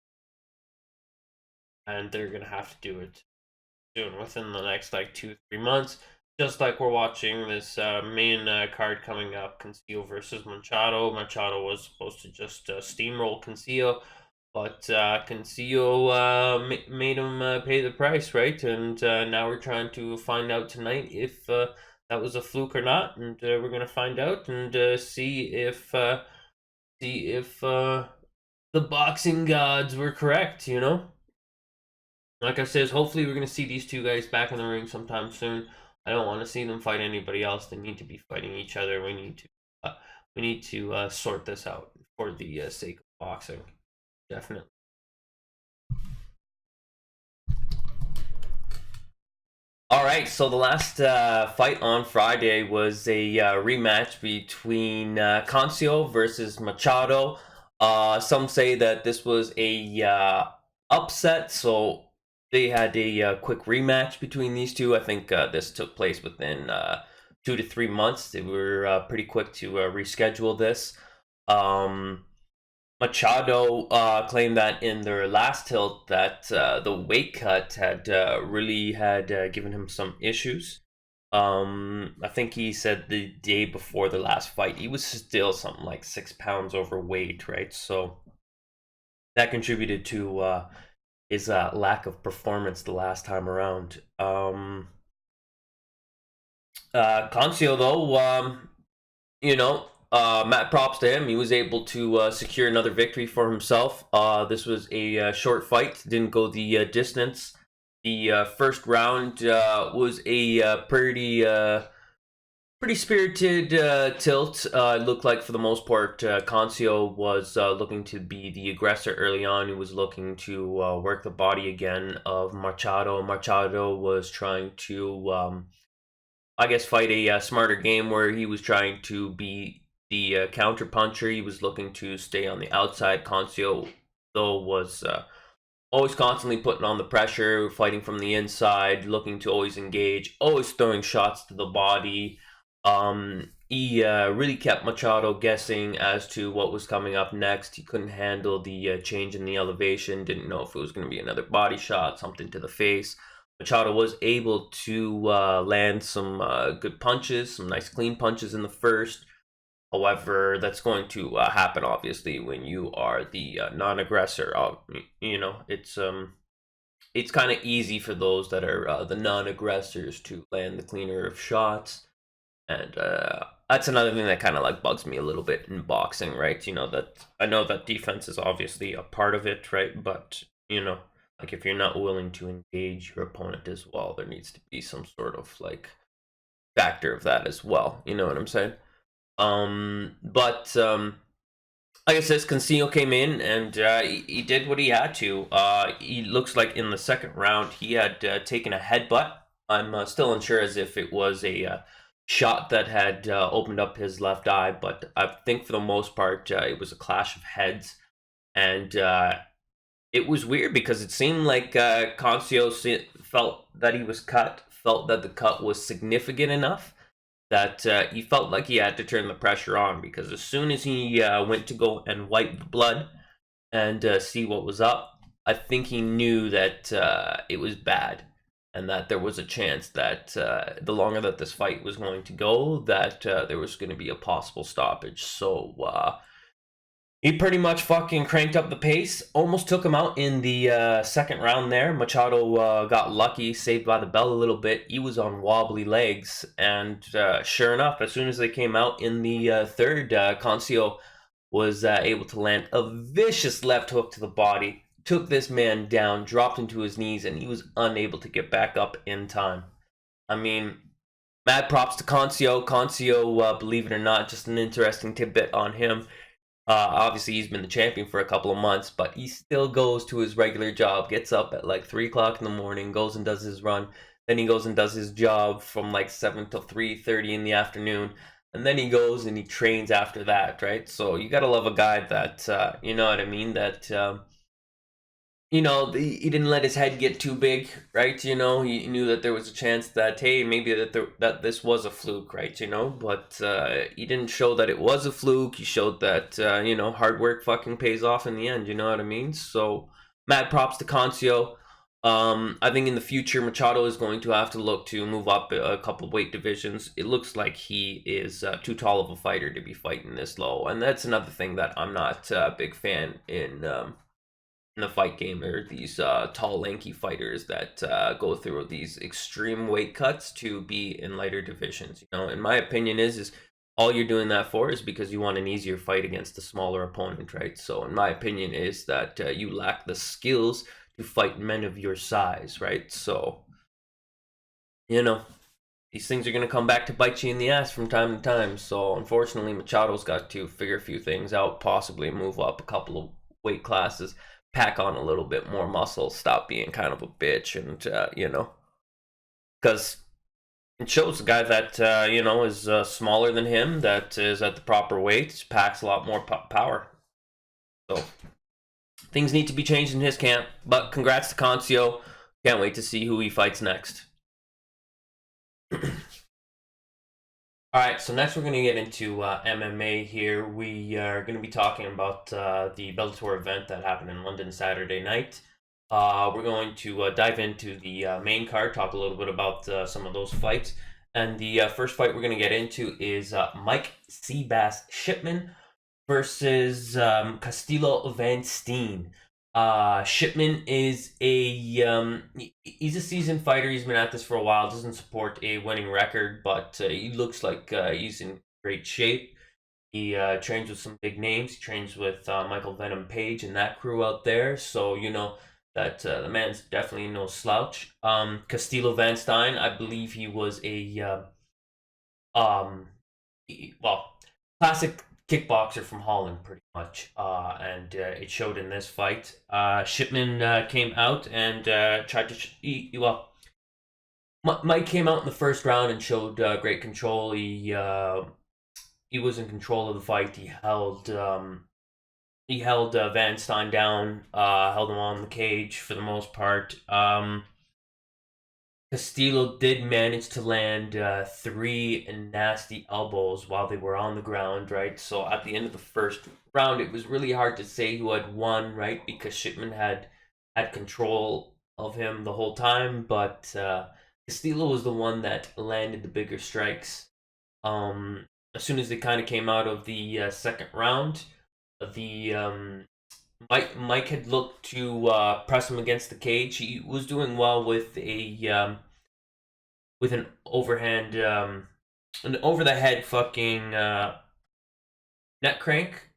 and they're gonna have to do it soon, within the next like 2-3 months. Just like we're watching this main card coming up, Cancio versus Machado. Machado was supposed to just steamroll Cancio, but Cancio made him pay the price, right? And now we're trying to find out tonight if that was a fluke or not, and we're gonna find out and see if the boxing gods were correct. Like I said, hopefully we're going to see these two guys back in the ring sometime soon. I don't want to see them fight anybody else. They need to be fighting each other. We need to sort this out for the sake of boxing. Definitely. All right, so the last fight on Friday was a rematch between Cancio versus Machado. Some say that this was a upset, so they had a quick rematch between these two. I think this took place within 2 to 3 months. They were pretty quick to reschedule this. Machado claimed that in their last tilt that the weight cut had really had given him some issues. I think he said the day before the last fight he was still something like 6 pounds overweight, right? So that contributed to his lack of performance the last time around. Concio though, Matt props to him. He was able to secure another victory for himself. This was a short fight, didn't go the distance. The first round was a pretty spirited tilt. It looked like for the most part, Concio was looking to be the aggressor early on. He was looking to work the body again of Machado. Machado was trying to I guess, fight a smarter game where he was trying to be the counter puncher. He was looking to stay on the outside. Concio, though, was always constantly putting on the pressure, fighting from the inside, looking to always engage, always throwing shots to the body. He really kept Machado guessing as to what was coming up next. He couldn't handle the change in the elevation, didn't know if it was going to be another body shot, something to the face. Machado was able to land some good punches, some nice clean punches in the first. However, that's going to happen obviously when you are the non-aggressor. It's kind of easy for those that are the non-aggressors to land the cleaner of shots, and that's another thing that kind of like bugs me a little bit in boxing, right? That I know that defense is obviously a part of it, right? But like if you're not willing to engage your opponent as well, there needs to be some sort of like factor of that as well. You know what I'm saying? But like I said, Cancino came in and he did what he had to. He looks like in the second round he had taken a headbutt. I'm still unsure as if it was a shot that had opened up his left eye, but I think for the most part it was a clash of heads, and it was weird because it seemed like Concio felt that he was cut, felt that the cut was significant enough that he felt like he had to turn the pressure on, because as soon as he went to go and wipe the blood and see what was up, I think he knew that it was bad, and that there was a chance that the longer that this fight was going to go, that there was going to be a possible stoppage. So he pretty much fucking cranked up the pace, almost took him out in the second round there. Machado got lucky, saved by the bell a little bit. He was on wobbly legs, and sure enough, as soon as they came out in the third, Concio was able to land a vicious left hook to the body, took this man down, dropped him to his knees, and he was unable to get back up in time. I mean, mad props to Concio. Concio, believe it or not, just an interesting tidbit on him. Obviously, he's been the champion for a couple of months, but he still goes to his regular job, gets up at like 3 o'clock in the morning, goes and does his run. Then he goes and does his job from like 7 till 3:30 in the afternoon. And then he goes and he trains after that, right? So you gotta love a guy that, you know what I mean? That, he didn't let his head get too big, right? He knew that there was a chance that, hey, maybe that this was a fluke, right? But he didn't show that it was a fluke. He showed that, hard work fucking pays off in the end. You know what I mean? So, mad props to Concio. I think in the future, Machado is going to have to look to move up a couple weight divisions. It looks like he is too tall of a fighter to be fighting this low, and that's another thing that I'm not a big fan in the fight game, are these tall, lanky fighters that go through these extreme weight cuts to be in lighter divisions. In my opinion, is all you're doing that for is because you want an easier fight against a smaller opponent, right? So, in my opinion, is that you lack the skills to fight men of your size, right? So, these things are going to come back to bite you in the ass from time to time. So, unfortunately, Machado's got to figure a few things out, possibly move up a couple of weight classes, pack on a little bit more muscle, stop being kind of a bitch, and because it shows a guy that is smaller than him, that is at the proper weight, packs a lot more power. So things need to be changed in his camp, but congrats to Concio. Can't wait to see who he fights next. All right, so next we're going to get into MMA here. We are going to be talking about the Bellator event that happened in London Saturday night. We're going to dive into the main card, talk a little bit about some of those fights. And the first fight we're going to get into is Mike Seabass Shipman versus Castillo Van Steen. Shipman is he's a seasoned fighter. He's been at this for a while. Doesn't support a winning record, but he looks like he's in great shape. He trains with some big names. He trains with Michael Venom Page and that crew out there. So you know that the man's definitely no slouch. Castillo Van Steen, I believe he was a um, well, classic kickboxer from Holland, pretty much, and it showed in this fight. Shipman came out and tried to. Mike came out in the first round and showed great control. He was in control of the fight. He held Van Stein down, held him on the cage for the most part. Castillo did manage to land three nasty elbows while they were on the ground, right? So at the end of the first round, it was really hard to say who had won, right? Because Shipman had control of him the whole time, but Castillo was the one that landed the bigger strikes. As soon as they kind of came out of the second round, the Mike had looked to press him against the cage. He was doing well with an overhand, an over the head fucking neck crank.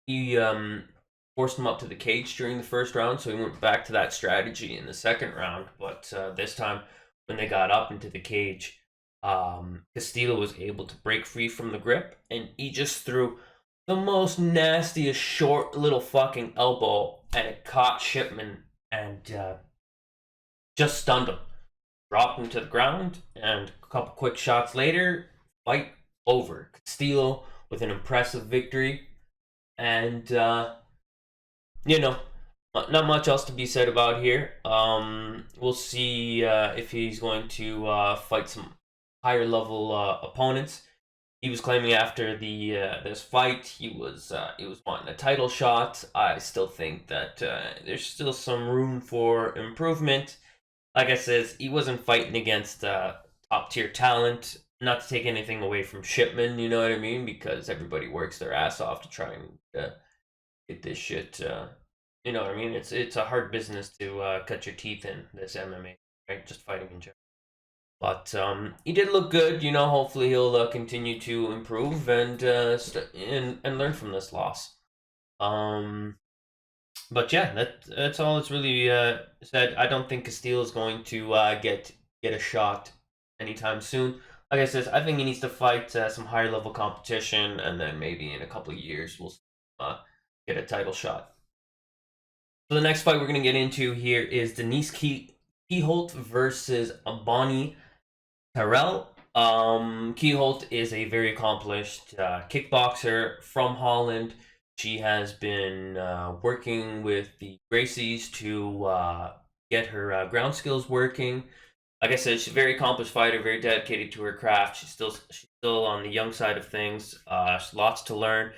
He forced him up to the cage during the first round, so he went back to that strategy in the second round. But this time, when they got up into the cage, Castillo was able to break free from the grip, and he just threw the most nastiest short little fucking elbow, and it caught Shipman and just stunned him. Dropped him to the ground, and a couple quick shots later, fight over. Castillo with an impressive victory, and you know, not much else to be said about here. We'll see if he's going to fight some higher level opponents. He was claiming after the this fight he was wanting a title shot. I still think that there's still some room for improvement. Like I says, he wasn't fighting against top tier talent. Not to take anything away from Shipman, you know what I mean? Because everybody works their ass off to try and get this shit. You know what I mean? It's a hard business to cut your teeth in this MMA, right? Just fighting in general. But he did look good. You know, hopefully he'll continue to improve and and learn from this loss. Um, but yeah, that's all that's really said. I don't think Castillo is going to get a shot anytime soon. Like I said, I think he needs to fight some higher level competition, and then maybe in a couple of years we'll get a title shot. So the next fight we're gonna get into here is Denise Keyholt versus Bonnie Tyrell. Keyholt is a very accomplished kickboxer from Holland. She has been working with the Gracies to get her ground skills working. Like I said, she's a very accomplished fighter, very dedicated to her craft. She's still on the young side of things. Lots to learn.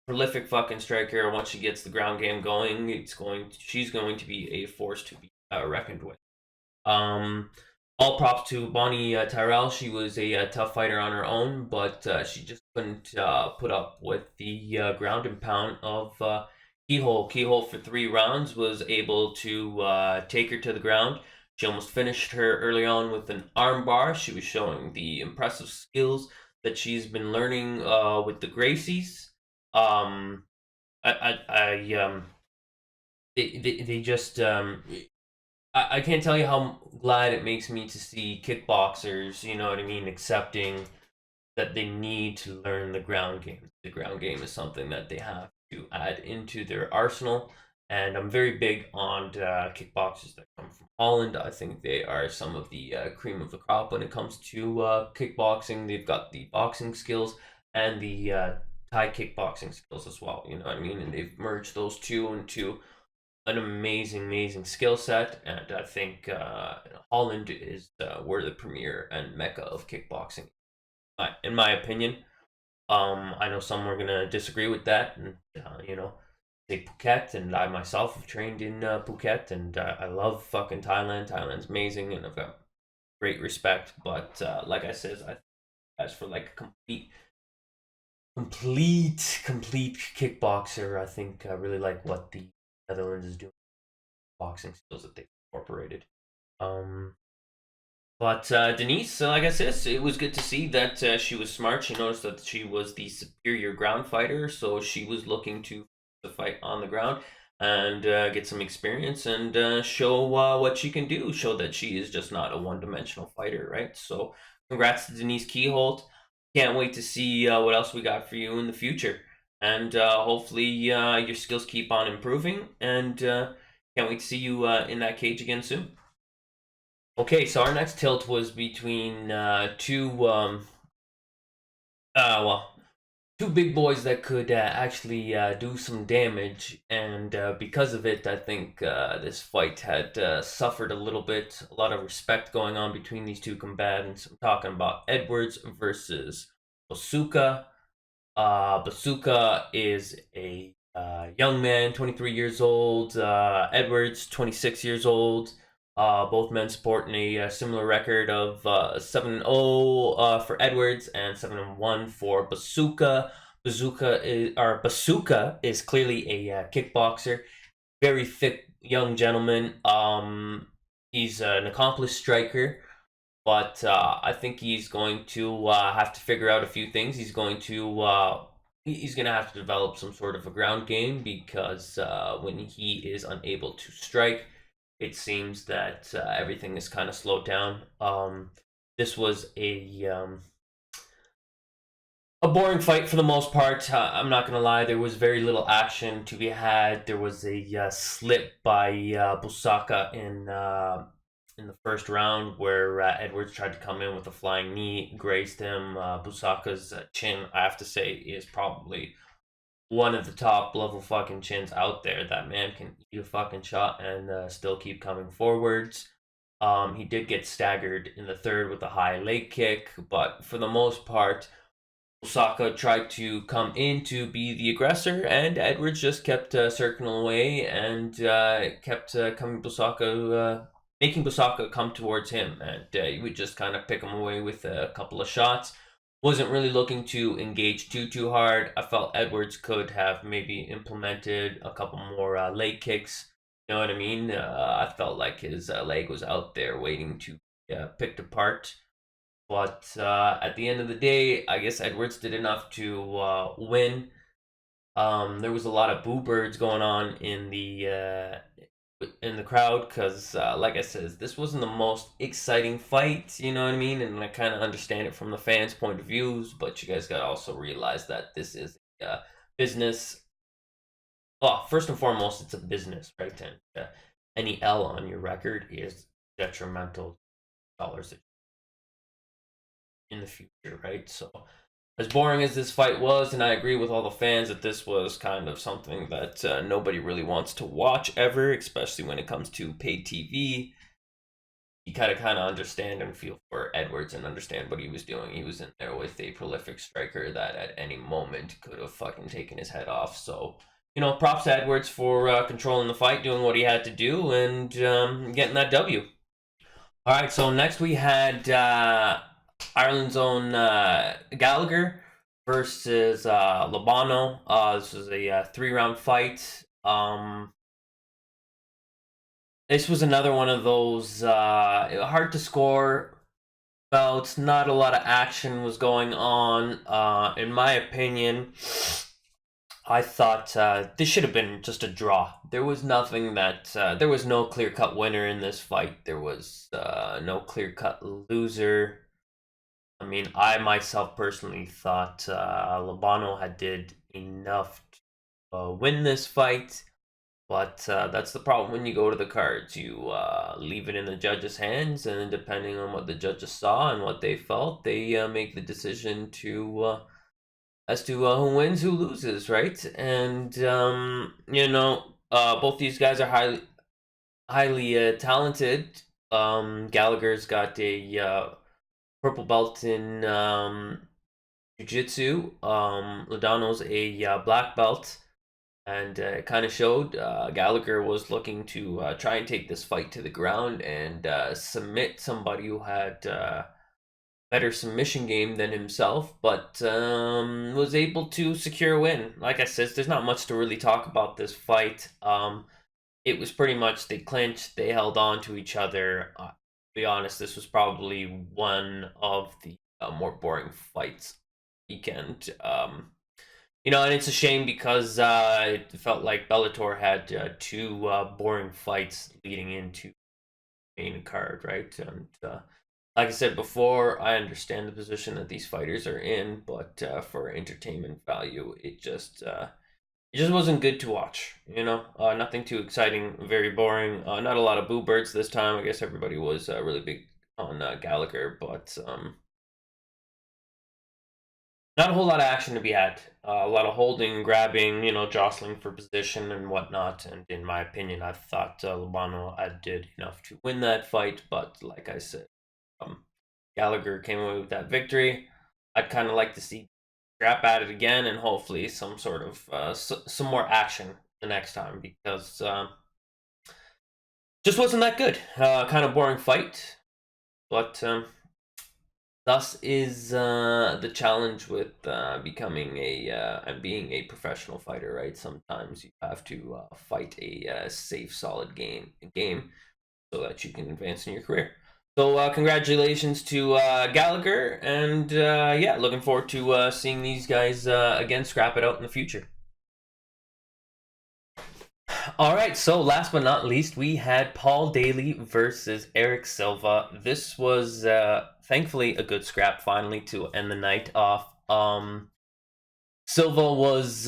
Prolific fucking striker. Once she gets the ground game going, she's going to be a force to be reckoned with. Um, all props to Bonnie Tyrell. She was a tough fighter on her own, but she just couldn't put up with the ground and pound of Keyhole. Keyhole for 3 rounds was able to take her to the ground. She almost finished her early on with an armbar. She was showing the impressive skills that she's been learning with the Gracies. Um, they just I can't tell you how glad it makes me to see kickboxers, you know what I mean, accepting that they need to learn the ground game. The ground game is something that they have to add into their arsenal. And I'm very big on kickboxers that come from Holland. I think they are some of the cream of the crop when it comes to kickboxing. They've got the boxing skills and the Thai kickboxing skills as well. You know what I mean? And they've merged those two into an amazing skill set, and I think Holland is where the premier and mecca of kickboxing. in my opinion. I know some are gonna disagree with that, and say Phuket, and I myself have trained in Phuket, and I love fucking Thailand. Thailand's amazing, and I've got great respect. But like I said, as for like a complete kickboxer, I think I really like what the Netherlands is doing, boxing skills that they've incorporated. Um, but Denise, like I said, it was good to see that she was smart. She noticed that she was the superior ground fighter, so she was looking to fight on the ground and get some experience and show what she can do. Show that she is just not a one-dimensional fighter, right? So, congrats to Denise Keyholt. Can't wait to see what else we got for you in the future, and hopefully your skills keep on improving. And can't wait to see you in that cage again soon. Okay, so our next tilt was between well, two big boys that could actually do some damage, and because of it, I think this fight had suffered a little bit. A lot of respect going on between these two combatants. I'm talking about Edwards versus Osuka. Basuka is a young man, 23 years old. Edwards, 26 years old. Both men sporting a similar record of 7-0 for Edwards and 7-1 for Basuka. Basuka is clearly a kickboxer, very fit young gentleman. He's an accomplished striker, but I think he's going to have to figure out a few things. He's going to have to develop some sort of a ground game because when he is unable to strike, it seems that everything is kind of slowed down. This was a boring fight for the most part. I'm not gonna lie, there was very little action to be had. There was a slip by Busaka in the first round where Edwards tried to come in with a flying knee, grazed him. Busaka's chin, I have to say, is probably one of the top level fucking chins out there. That man can eat a fucking shot and still keep coming forwards. He did get staggered in the third with a high leg kick, but for the most part, Osaka tried to come in to be the aggressor, and Edwards just kept circling away and kept coming making Osaka come towards him, and he would just kind of pick him away with a couple of shots. Wasn't really looking to engage too hard. I felt Edwards could have maybe implemented a couple more leg kicks. You know what I mean? I felt like his leg was out there waiting to be picked apart. But at the end of the day, I guess Edwards did enough to win. There was a lot of boo birds going on in the crowd because, like I said, this wasn't the most exciting fight. You know what I mean? And I kind of understand it from the fans' point of views, but you guys got to also realize that this is business. Well, first and foremost, it's a business, right? And any L on your record is detrimental to dollars in the future, right? So, as boring as this fight was, and I agree with all the fans that this was kind of something that nobody really wants to watch ever, especially when it comes to paid TV. You kind of understand and feel for Edwards and understand what he was doing. He was in there with a prolific striker that at any moment could have fucking taken his head off. So, props to Edwards for controlling the fight, doing what he had to do, and getting that W. All right, so next we had Ireland's own Gallagher versus Lobano. This was a 3-round fight. This was another one of those hard to score bouts. Not a lot of action was going on. In my opinion, I thought this should have been just a draw. There was nothing there was no clear-cut winner in this fight. There was no clear-cut loser. I mean, I myself personally thought Lobano had did enough to win this fight, but that's the problem when you go to the cards. You leave it in the judges' hands, and depending on what the judges saw and what they felt, they make the decision to as to who wins, who loses, right? And both these guys are highly talented. Gallagher's got a purple belt in jiu-jitsu. Lodano's a black belt, and it kind of showed. Gallagher was looking to try and take this fight to the ground and submit somebody who had better submission game than himself, but was able to secure a win. Like I said, there's not much to really talk about this fight. It was pretty much they clinched, they held on to each other. To be honest, this was probably one of the more boring fights weekend. And it's a shame because it felt like Bellator had two boring fights leading into the main card, right? And like I said before, I understand the position that these fighters are in, but for entertainment value, it just wasn't good to watch. Nothing too exciting, very boring. Not a lot of boo birds this time. I guess everybody was really big on Gallagher, but not a whole lot of action to be had. A lot of holding, grabbing, jostling for position and whatnot. And in my opinion, I thought Lobano did enough to win that fight. But like I said, Gallagher came away with that victory. I'd kind of like to see scrap at it again and hopefully some sort of some more action the next time because just wasn't that good. Kind of boring fight, but thus is the challenge with becoming and being a professional fighter, right? Sometimes you have to fight a safe, solid game so that you can advance in your career. So congratulations to Gallagher, and yeah, looking forward to seeing these guys again scrap it out in the future. All right, so last but not least, we had Paul Daly versus Eric Silva. This was thankfully a good scrap finally to end the night off. Silva was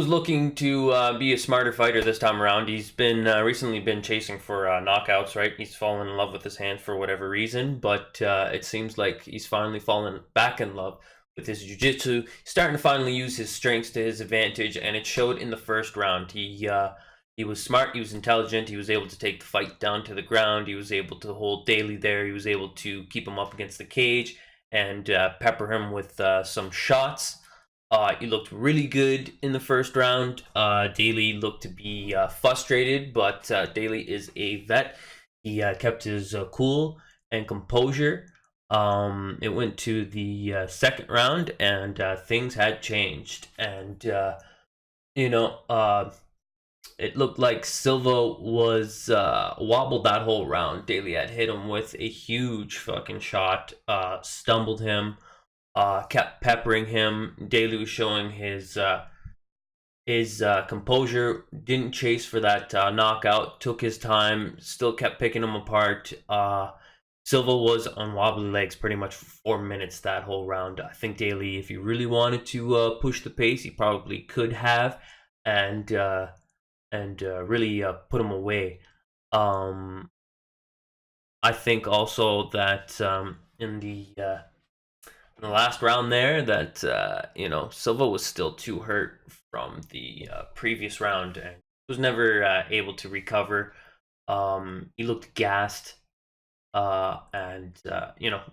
looking to be a smarter fighter this time around. He's been recently been chasing for knockouts, right? He's fallen in love with his hand for whatever reason, but it seems like he's finally fallen back in love with his jiu-jitsu, starting to finally use his strengths to his advantage, and it showed in the first round. He was smart, he was intelligent, he was able to take the fight down to the ground, he was able to hold Daly there, he was able to keep him up against the cage and pepper him with some shots. He looked really good in the first round. Daly looked to be frustrated, but Daly is a vet. He kept his cool and composure. It went to the second round, and things had changed. And it looked like Silva was wobbled that whole round. Daly had hit him with a huge fucking shot, stumbled him, kept peppering him. Daly was showing his composure, didn't chase for that knockout, took his time, still kept picking him apart. Silva was on wobbly legs pretty much for 4 minutes that whole round. I think Daly, if he really wanted to push the pace, he probably could have, and really put him away. I think also that in the last round there, that Silva was still too hurt from the previous round and was never able to recover. He looked gassed. And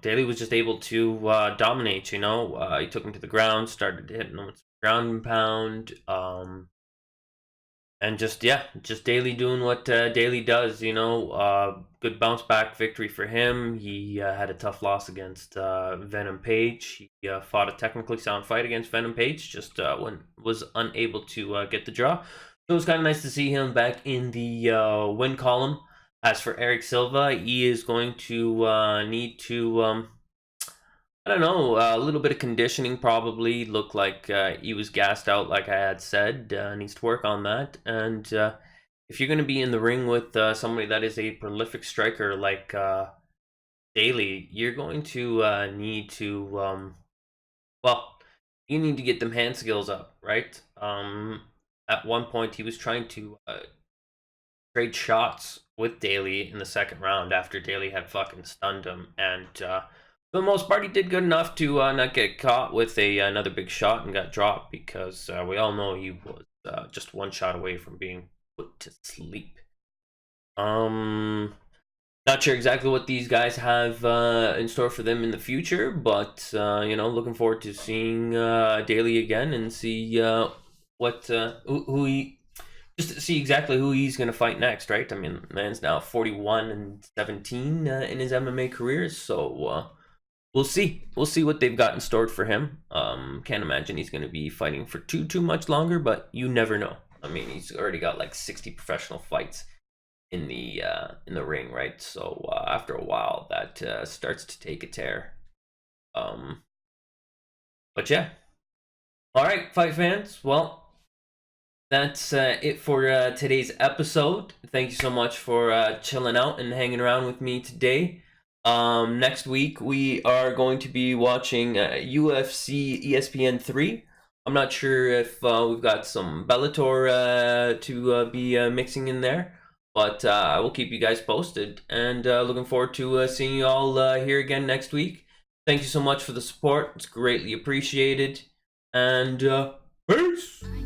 Daly was just able to dominate. He took him to the ground, started hitting him with ground and pound, and just Daly doing what Daly does. Good bounce back victory for him. He had a tough loss against Venom Page. He fought a technically sound fight against Venom Page, just was unable to get the draw. So it was kind of nice to see him back in the win column. As for Eric Silva, he is going to need to, I don't know, a little bit of conditioning probably. Looked like he was gassed out, like I had said. Needs to work on that. And if you're going to be in the ring with somebody that is a prolific striker like Daly, you're going to need to, you need to get them hand skills up, right? At one point, he was trying to trade shots with Daly in the second round after Daly had fucking stunned him, and for the most part, he did good enough to not get caught with another big shot and got dropped because we all know he was just one shot away from being put to sleep. Now Not sure exactly what these guys have in store for them in the future, but you know, looking forward to seeing Daly again and see what who he just to see exactly who he's going to fight next, right? I mean, man's now 41 and 17 in his MMA career, so we'll see. We'll see what they've got in store for him. Can't imagine he's going to be fighting for too much longer, but you never know. I mean, he's already got like 60 professional fights in the ring, right? So after a while, that starts to take a tear. Um, but yeah, all right, fight fans. Well, that's it for today's episode. Thank you so much for chilling out and hanging around with me today. Next week we are going to be watching UFC ESPN 3. I'm not sure if we've got some Bellator to be mixing in there, but I will keep you guys posted. And looking forward to seeing you all here again next week. Thank you so much for the support. It's greatly appreciated. And peace!